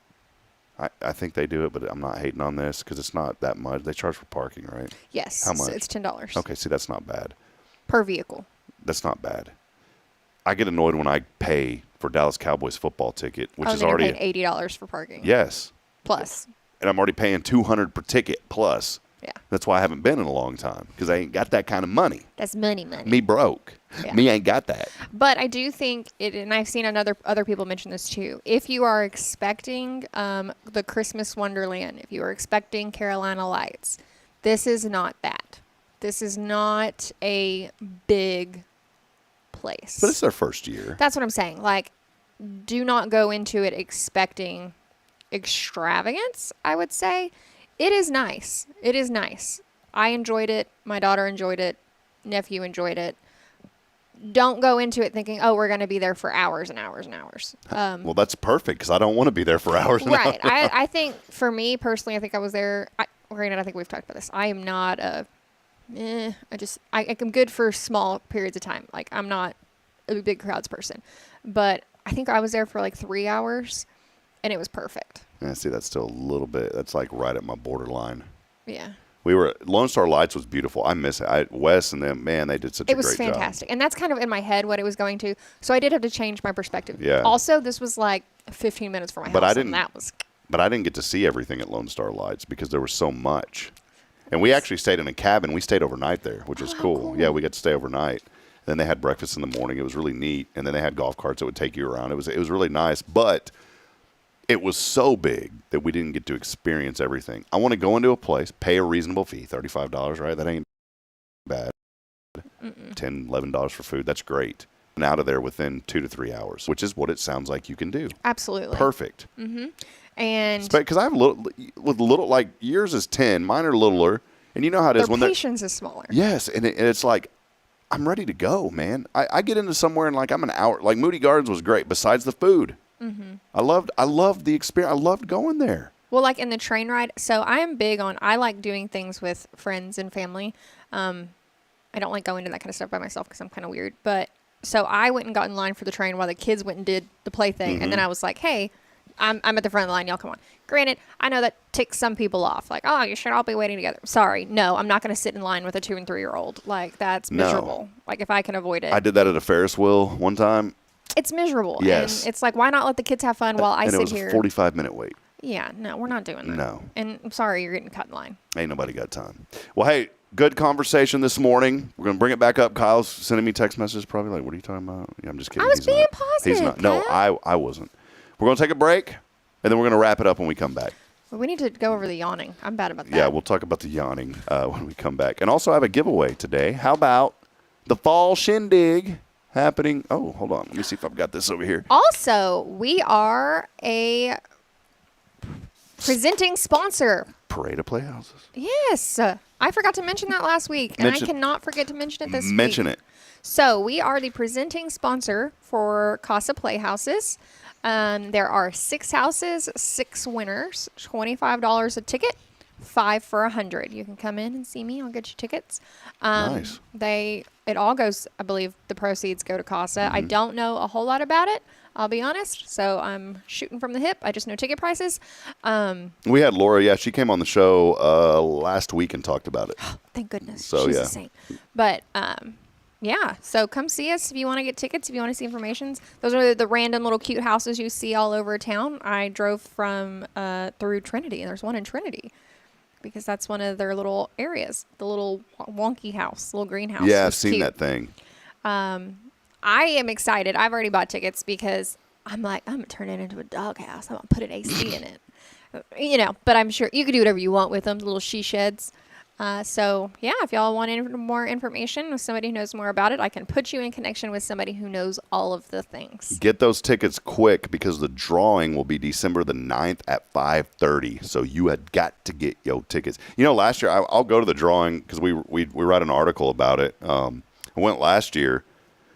I think they do it, but I'm not hating on this because it's not that much. They charge for parking, right? Yes. How much? It's $10. Okay, see, that's not bad. Per vehicle. That's not bad. I get annoyed when I pay for Dallas Cowboys football ticket, which is already paid $80 for parking. Yes. Plus. And I'm already paying $200 per ticket plus. Yeah. That's why I haven't been in a long time because I ain't got that kind of money. That's money. Me broke. Yeah. Me ain't got that. But I do think it, and I've seen other people mention this too. If you are expecting the Christmas Wonderland, if you are expecting Carolina Lights, this is not that. This is not a big place. But it's their first year. That's what I'm saying. Like, do not go into it expecting extravagance, I would say. It is nice. It is nice. I enjoyed it. My daughter enjoyed it. Nephew enjoyed it. Don't go into it thinking, oh, we're going to be there for hours and hours and hours. Well, that's perfect because I don't want to be there for hours and right. hours. I think for me personally, I think I was there. Granted, I think we've talked about this. I am not I'm good for small periods of time. Like, I'm not a big crowds person. But I think I was there for like 3 hours, and it was perfect. Yeah, see, that's still a little bit. That's like right at my borderline. Yeah. Lone Star Lights was beautiful. I miss it. Wes and them, man, they did such a great job. It was fantastic. And that's kind of in my head what it was going to. So I did have to change my perspective. Yeah. Also, this was like 15 minutes from my house. But I didn't get to see everything at Lone Star Lights because there was so much. And we actually stayed in a cabin. We stayed overnight there, which was cool. Yeah, we got to stay overnight. Then they had breakfast in the morning. It was really neat. And then they had golf carts that would take you around. It was really nice. But it was so big that we didn't get to experience everything. I want to go into a place, pay a reasonable fee, $35, right? That ain't bad. $10, $11 for food. That's great. And out of there within 2 to 3 hours, which is what it sounds like you can do. Absolutely. Perfect. Mm-hmm. And because I have little, like yours is 10, mine are littler. And you know how it is Their when patience is smaller. Yes, and it's like, I'm ready to go, man. I get into somewhere and like I'm an hour. Like Moody Gardens was great. Besides the food, I loved the experience. I loved going there. Well, like in the train ride. So I am big on. I like doing things with friends and family. I don't like going to that kind of stuff by myself because I'm kind of weird. But so I went and got in line for the train while the kids went and did the play thing, and then I was like, hey. I'm at the front of the line. Y'all come on. Granted, I know that ticks some people off. Like, oh, you should all be waiting together. Sorry. No, I'm not going to sit in line with a 2 and 3-year-old. Like, that's miserable. Like, if I can avoid it. I did that at a Ferris wheel one time. It's miserable. Yes. And it's like, why not let the kids have fun while I sit here? And it was a 45-minute wait. Yeah. No, we're not doing that. No. And I'm sorry you're getting cut in line. Ain't nobody got time. Well, hey, good conversation this morning. We're going to bring it back up. Kyle's sending me text messages probably like, what are you talking about? Yeah, I'm just kidding. I was being positive. He's not. No, I wasn't. We're going to take a break. And then we're going to wrap it up when we come back. Well, we need to go over the yawning. I'm bad about that. Yeah, we'll talk about the yawning when we come back. And also I have a giveaway today. How about the Fall Shindig happening? Oh, hold on. Let me see if I've got this over here. Also, we are a presenting sponsor. Parade of Playhouses. Yes. I forgot to mention that last week, and I cannot forget to mention it this week. Mention it. So we are the presenting sponsor for Casa Playhouses. There are 6 houses, 6 winners, $25 a ticket, 5 for $100. You can come in and see me. I'll get you tickets. Nice. It all goes, I believe the proceeds go to Casa. I don't know a whole lot about it, I'll be honest. So I'm shooting from the hip. I just know ticket prices. We had Laura. Yeah, she came on the show last week and talked about it. Thank goodness. So, She's yeah. a saint. But, yeah, so come see us if you want to get tickets, if you want to see information. Those are the random little cute houses you see all over town. I drove from through Trinity, and there's one in Trinity because that's one of their little areas, the little wonky house, little greenhouse. Yeah, I've seen cute. that thing. I am excited. I've already bought tickets because I'm like, I'm going to turn it into a doghouse. I'm going to put an AC in it. You know, but I'm sure you can do whatever you want with them, the little she sheds. So, yeah, if y'all want more information with somebody who knows more about it, I can put you in connection with somebody who knows all of the things. Get those tickets quick because the drawing will be December the 9th at 5:30. So you had got to get your tickets. You know, last year, I'll go to the drawing because we write an article about it. I went last year.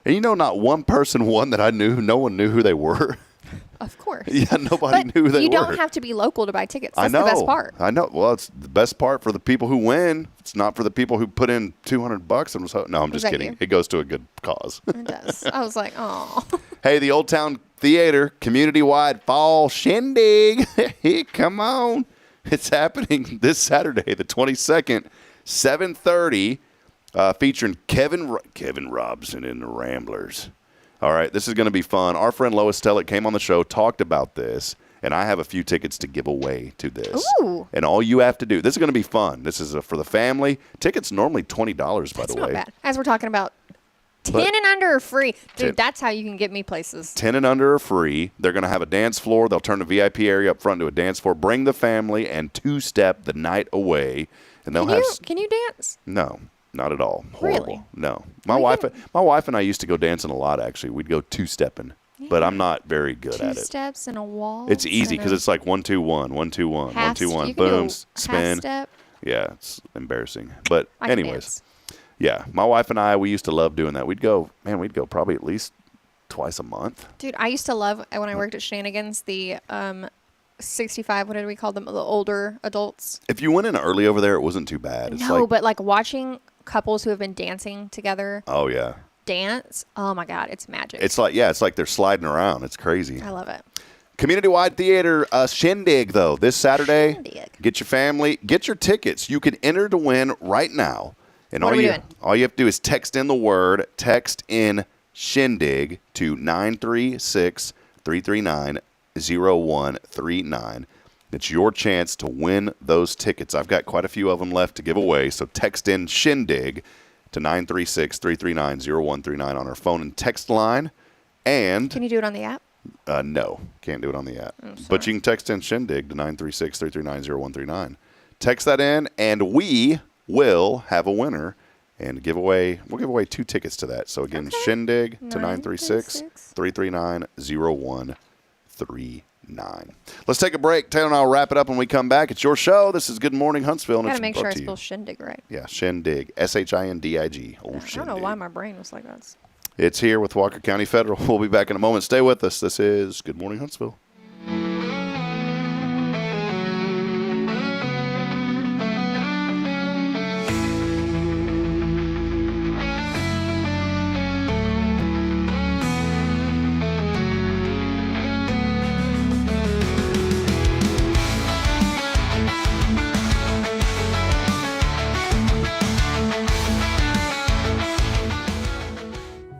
And you know, not one person won that I knew. No one knew who they were. Of course. Yeah, nobody knew who they were. You don't have to be local to buy tickets. That's I know. the best part. I know. Well, it's the best part for the people who win. It's not for the people who put in $200 and was no, I'm just kidding. You? It goes to a good cause. It does. I was like, oh. Hey, the Old Town Theater community-wide fall shindig. Come on. It's happening this Saturday, the 22nd, 7:30, featuring Kevin Robson and the Ramblers. All right, this is going to be fun. Our friend Lois Stellick came on the show, talked about this, and I have a few tickets to give away to this. Ooh. And all you have to do, this is going to be fun. This is for the family. Tickets normally $20, by That's the way. not bad. As we're talking about, 10 and under are free. Dude, that's how you can get me places. 10 and under are free. They're going to have a dance floor. They'll turn the VIP area up front to a dance floor. Bring the family and two-step the night away. And they'll Can you dance? No. Not at all. Horrible. Really? No. My wife and I used to go dancing a lot, actually. We'd go two-stepping, but I'm not very good at it. 2 steps and a wall. It's easy because it's like 1, 2, 1, 1, 2, 1, 1, 2, 1, boom, spin. Step. Yeah, it's embarrassing. But I can anyways, dance. Yeah, my wife and I, we used to love doing that. We'd go probably at least twice a month. Dude, I used to love, when I worked at Shenanigans, the 65, what did we call them, the older adults. If you went in early over there, it wasn't too bad. No, but like watching couples who have been dancing together. Oh, yeah. Dance. Oh, my God. It's magic. It's like they're sliding around. It's crazy. I love it. Community-wide theater shindig, though, this Saturday. Shindig. Get your family. Get your tickets. You can enter to win right now. And What are we doing? all you have to do is text in shindig to 936-339-0139. It's your chance to win those tickets. I've got quite a few of them left to give away, so text in shindig to 936-339-0139 on our phone and text line. And Can you do it on the app? no, can't do it on the app. But you can text in shindig to 936-339-0139. Text that in, and we will have a winner and we'll give away 2 tickets to that. So again, shindig to 936-339-0139. Let's take a break. Taylor and I will wrap it up when we come back. It's your show. This is Good Morning Huntsville. I got to make sure I spell shindig right. Yeah, shindig. S-H-I-N-D-I-G. I don't know why my brain was like that. It's here with Walker County Federal. We'll be back in a moment. Stay with us. This is Good Morning Huntsville.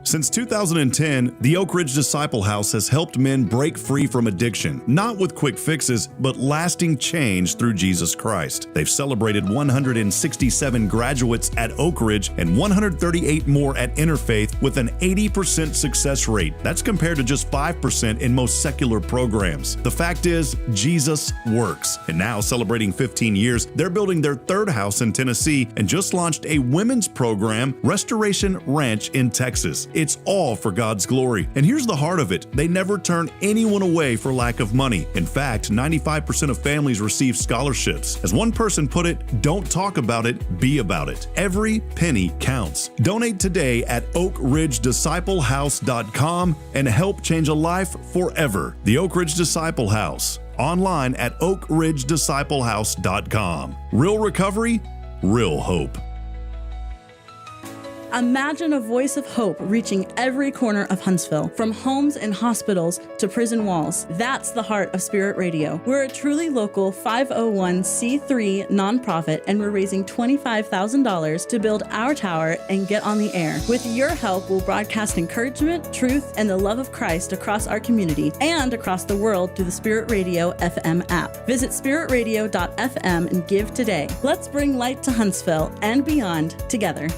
Since 2010, the Oak Ridge Disciple House has helped men break free from addiction, not with quick fixes, but lasting change through Jesus Christ. They've celebrated 167 graduates at Oak Ridge and 138 more at Interfaith with an 80% success rate. That's compared to just 5% in most secular programs. The fact is, Jesus works. And now, celebrating 15 years, they're building their third house in Tennessee and just launched a women's program, Restoration Ranch in Texas. It's all for God's glory. And here's the heart of it. They never turn anyone away for lack of money. In fact, 95% of families receive scholarships. As one person put it, don't talk about it, be about it. Every penny counts. Donate today at oakridgedisciplehouse.com and help change a life forever. The Oak Ridge Disciple House. Online at oakridgedisciplehouse.com. Real recovery, real hope. Imagine a voice of hope reaching every corner of Huntsville, from homes and hospitals to prison walls. That's the heart of Spirit Radio. We're a truly local 501c3 nonprofit, and we're raising $25,000 to build our tower and get on the air. With your help, we'll broadcast encouragement, truth, and the love of Christ across our community and across the world through the Spirit Radio FM app. Visit spiritradio.fm and give today. Let's bring light to Huntsville and beyond together.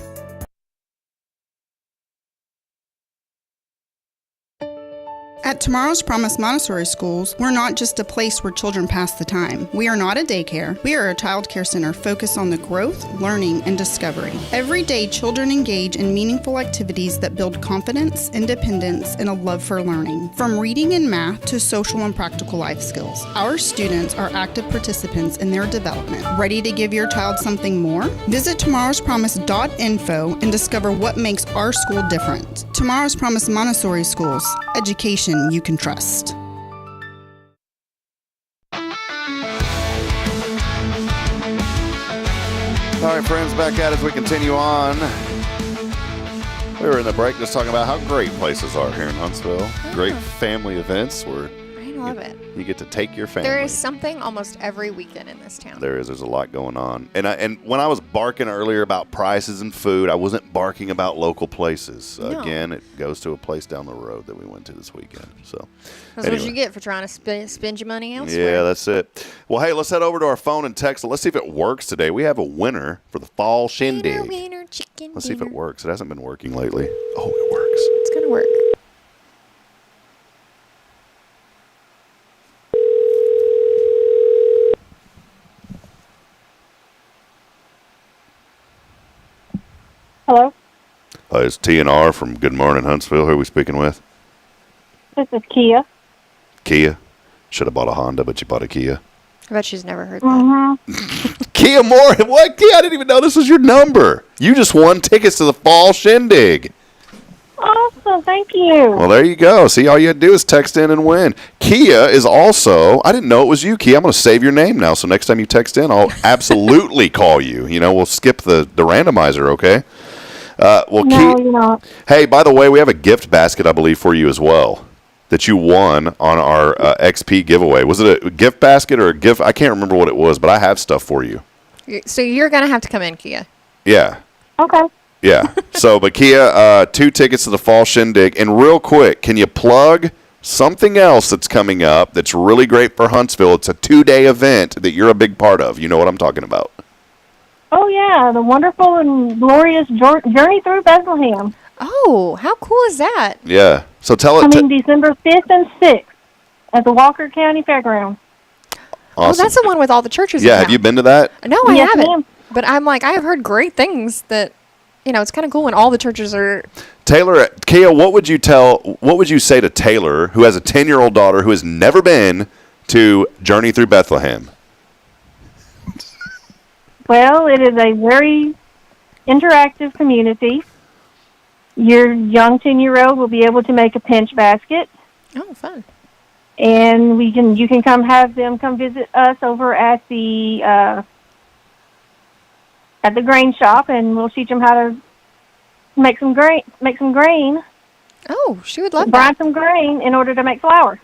At Tomorrow's Promise Montessori Schools, we're not just a place where children pass the time. We are not a daycare. We are a child care center focused on the growth, learning, and discovery. Every day, children engage in meaningful activities that build confidence, independence, and a love for learning. From reading and math to social and practical life skills, our students are active participants in their development. Ready to give your child something more? Visit tomorrowspromise.info and discover what makes our school different. Tomorrow's Promise Montessori Schools. Education you can trust. All right, friends, back at it as we continue on. We were in the break just talking about how great places are here in Huntsville. Great family events where I love it. You get to take your family. There is something almost every weekend in this town. There is. There's a lot going on. And when I was barking earlier about prices and food, I wasn't barking about local places. No. Again, it goes to a place down the road that we went to this weekend. So that's what you get for trying to spend your money elsewhere. Yeah, that's it. Well, hey, let's head over to our phone and text. Let's see if it works today. We have a winner for the fall shindig. Wiener, chicken Let's see if dinner. it works. It hasn't been working lately. Oh, it works. It's going to work. Hello? It's TNR from Good Morning Huntsville. Who are we speaking with? This is Kia. Kia. Should have bought a Honda, but you bought a Kia. I bet she's never heard that. Kia Moore. What? Kia, I didn't even know this was your number. You just won tickets to the fall shindig. Awesome. Thank you. Well, there you go. See, all you had to do is text in and win. Kia is also, I didn't know it was you, Kia. I'm going to save your name now, so next time you text in, I'll absolutely call you. You know, we'll skip the randomizer, okay? Well, No, Kia, you're not. hey, by the way, we have a gift basket, I believe, for you as well that you won on our XP giveaway. Was it a gift basket or a gift? I can't remember what it was, but I have stuff for you. So you're going to have to come in, Kia. Yeah. Okay. Yeah. So, but Kia, 2 tickets to the fall shindig. And real quick, can you plug something else that's coming up that's really great for Huntsville? It's a 2-day event that you're a big part of. You know what I'm talking about. Oh, yeah. The wonderful and glorious journey through Bethlehem. Oh, how cool is that? Yeah. So tell it. Coming December 5th and 6th at the Walker County Fairgrounds. Awesome. Oh, that's the one with all the churches. Yeah. in Have town. you been to that? No, I Yes, haven't. ma'am. But I'm like, I have heard great things that it's kind of cool when all the churches are. Taylor, Kia, what would you say to Taylor, who has a 10-year-old daughter who has never been to Journey Through Bethlehem? Well, it is a very interactive community. Your young 10-year-old will be able to make a pinch basket. Oh, fun. And you can have them come visit us over at the grain shop, and we'll teach them how to make some grain. Oh, she would love brine that. some grain in order to make flour.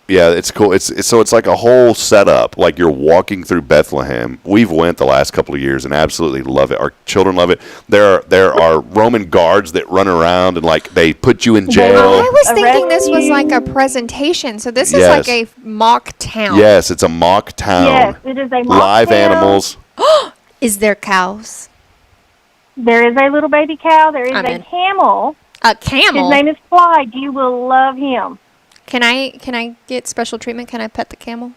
Yeah, it's cool. It's like a whole setup. Like you're walking through Bethlehem. We've went the last couple of years and absolutely love it. Our children love it. There are Roman guards that run around and like they put you in jail. I was thinking this was like a presentation. So this is like a mock town. Yes, it's a mock town. Yes, it is a mock Live town. animals. Is there cows? There is a little baby cow. There is a camel. A camel? His name is Clyde. You will love him. Can I get special treatment? Can I pet the camel?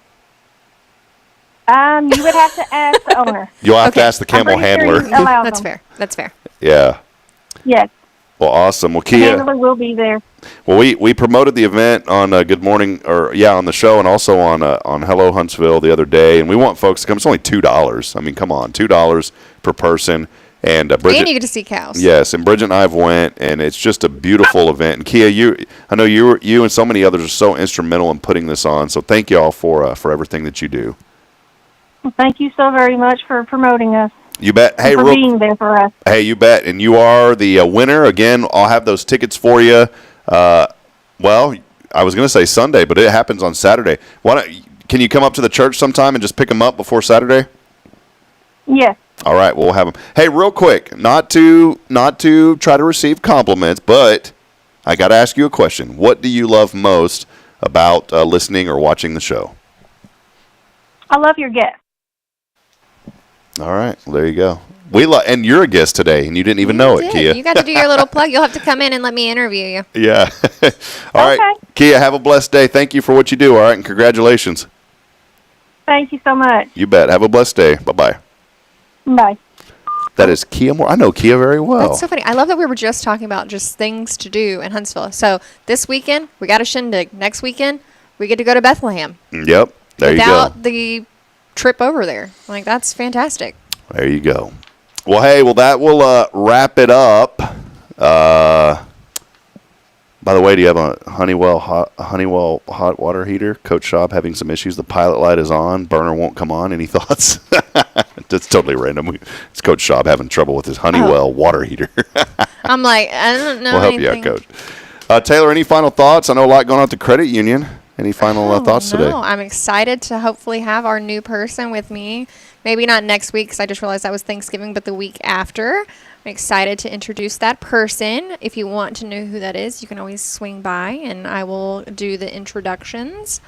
You would have to ask the owner. You'll have to ask the camel handler. That's fair. That's fair. Yeah. Yes. Well, awesome. Well, The Kia. handler will be there. Well, we promoted the event on Good Morning, on the show, and also on Hello Huntsville the other day. And we want folks to come. It's only $2. I mean, come on, $2 per person. And Bridget, and you get to see cows. Yes, and Bridget and I have went, and it's just a beautiful event. And Kia, I know you and so many others are so instrumental in putting this on. So thank you all for everything that you do. Well, thank you so very much for promoting us. You bet. Hey, for being there for us. Hey, you bet. And you are the winner. Again, I'll have those tickets for you. Well, I was going to say Sunday, but it happens on Saturday. Can you come up to the church sometime and just pick them up before Saturday? Yes. All right, we'll have them. Hey, real quick, not to try to receive compliments, but I got to ask you a question. What do you love most about listening or watching the show? I love your guest. All right, well, there you go. And you're a guest today, and you didn't even know it, Kia. You got to do your little plug. You'll have to come in and let me interview you. Yeah. All right, Kia, have a blessed day. Thank you for what you do, all right, and congratulations. Thank you so much. You bet. Have a blessed day. Bye-bye. Bye. That is Kia Moore. I know Kia very well. That's so funny. I love that we were just talking about just things to do in Huntsville. So this weekend, we got a shindig. Next weekend, we get to go to Bethlehem. Yep. There you go. Without the trip over there. Like, that's fantastic. There you go. Well, hey, that will wrap it up. By the way, do you have a Honeywell hot water heater? Coach Schaub having some issues. The pilot light is on. Burner won't come on. Any thoughts? That's totally random. It's Coach Schaub having trouble with his Honeywell water heater. I'm like, I don't know We'll help anything. you out, Coach. Taylor, any final thoughts? I know a lot going on at the credit union. Any final thoughts today? No, I'm excited to hopefully have our new person with me. Maybe not next week because I just realized that was Thanksgiving, but the week after. I'm excited to introduce that person. If you want to know who that is, you can always swing by and I will do the introductions.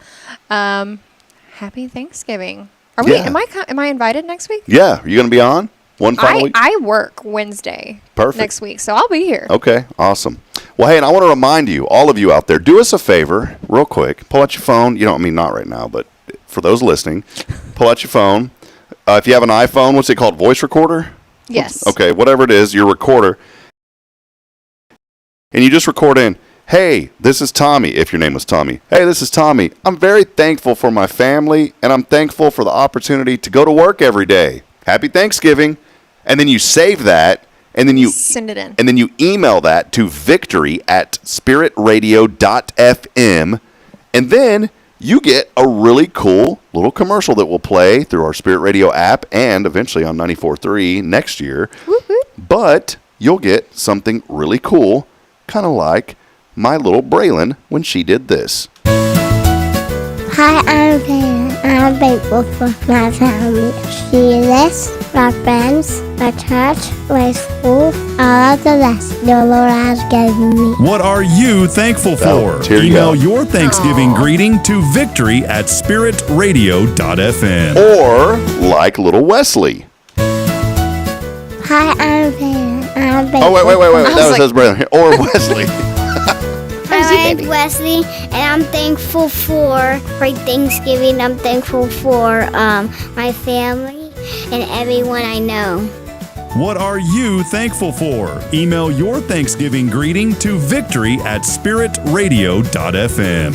Happy Thanksgiving. Am I invited next week? Yeah. Are you going to be on one final week? I work Wednesday next week, so I'll be here. Okay, awesome. Well, hey, and I want to remind you, all of you out there, do us a favor real quick. Pull out your phone. Not right now, but for those listening, pull out your phone. If you have an iPhone, what's it called? Voice recorder? Yes. Okay, whatever it is, your recorder. And you just record in, hey, this is Tommy, if your name was Tommy. Hey, this is Tommy. I'm very thankful for my family, and I'm thankful for the opportunity to go to work every day. Happy Thanksgiving. And then you save that, and then you send it in. And then you email that to victory@spiritradio.fm, and then you get a really cool little commercial that will play through our Spirit Radio app and eventually on 94.3 next year. Woo-hoo. But you'll get something really cool, kind of like my little Braylon when she did this. Hi, I'm Taylor. I'm thankful for my family, Jesus, my friends, my church, my school, all of the rest the Lord has given me. What are you thankful for? here you Email go. your Thanksgiving greeting to victory@spiritradio.fm. Or like little Wesley. Hi, I'm Taylor. I'm thankful. Oh, wait. That was Braylon. Or Weslly. I'm Wesley, and I'm thankful for Thanksgiving. I'm thankful for my family and everyone I know. What are you thankful for? Email your Thanksgiving greeting to victory@spiritradio.fm.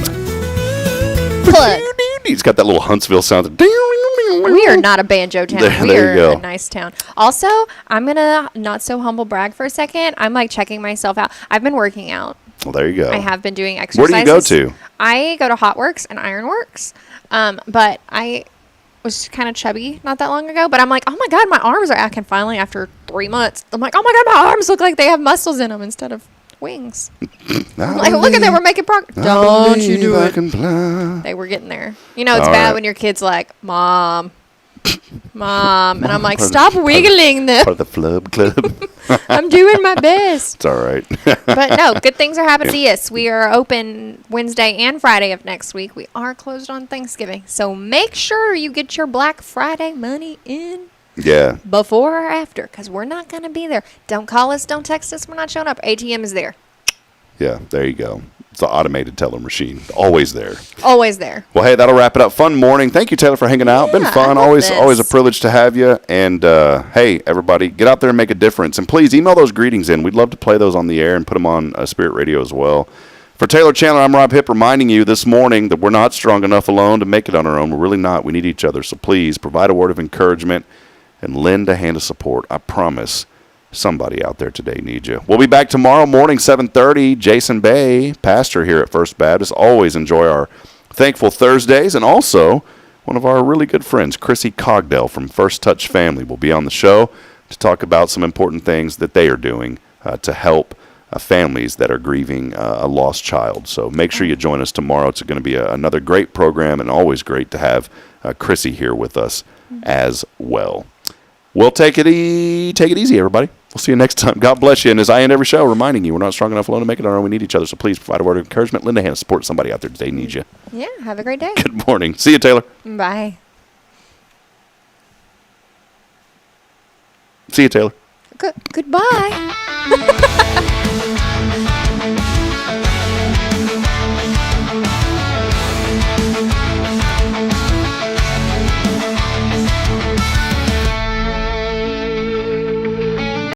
Plug. He's got that little Huntsville sound. We are not a banjo town. We There are you go. a nice town. Also, I'm going to not so humble brag for a second. I'm like checking myself out. I've been working out. Well, there you go. I have been doing Where exercises. do you go to? I go to Hot Works and Iron Works. But I was kind of chubby not that long ago. But I'm like, oh my God, my arms are, I can finally, after 3 months, I'm like, oh my God, my arms look like they have muscles in them instead of wings. I'm like, look at that, we're making progress. Don't you do it. They were getting there. You know, it's bad when your kid's like, Mom. And I'm like, stop wiggling them. Part of the flub club. I'm doing my best. It's all right. But no, good things are happening. Yes, we are open Wednesday and Friday of next week. We are closed on Thanksgiving. So make sure you get your Black Friday money in. Yeah. Before or after, because we're not going to be there. Don't call us. Don't text us. We're not showing up. ATM is there. Yeah, there you go. It's the automated teller machine. Always there. Always there. Well, hey, that'll wrap it up. Fun morning. Thank you, Taylor, for hanging out. Been fun. Always a privilege to have you. And, hey, everybody, get out there and make a difference. And please email those greetings in. We'd love to play those on the air and put them on Spirit Radio as well. For Taylor Chandler, I'm Rob Hipp, reminding you this morning that we're not strong enough alone to make it on our own. We're really not. We need each other. So please provide a word of encouragement and lend a hand of support. I promise somebody out there today needs you. We'll be back tomorrow morning, 7:30. Jason Bay, pastor here at First Baptist. Always enjoy our Thankful Thursdays. And also, one of our really good friends, Chrissy Cogdell from First Touch Family, will be on the show to talk about some important things that they are doing to help families that are grieving a lost child. So make sure you join us tomorrow. It's going to be another great program, and always great to have Chrissy here with us as well. We'll take it easy, everybody. We'll see you next time. God bless you. And as I end every show, reminding you, we're not strong enough alone to make it on our own. We need each other. So please provide a word of encouragement. Lend a hand. Support somebody out there today needs you. Yeah, have a great day. Good morning. See you, Taylor. Bye. See you, Taylor. Goodbye.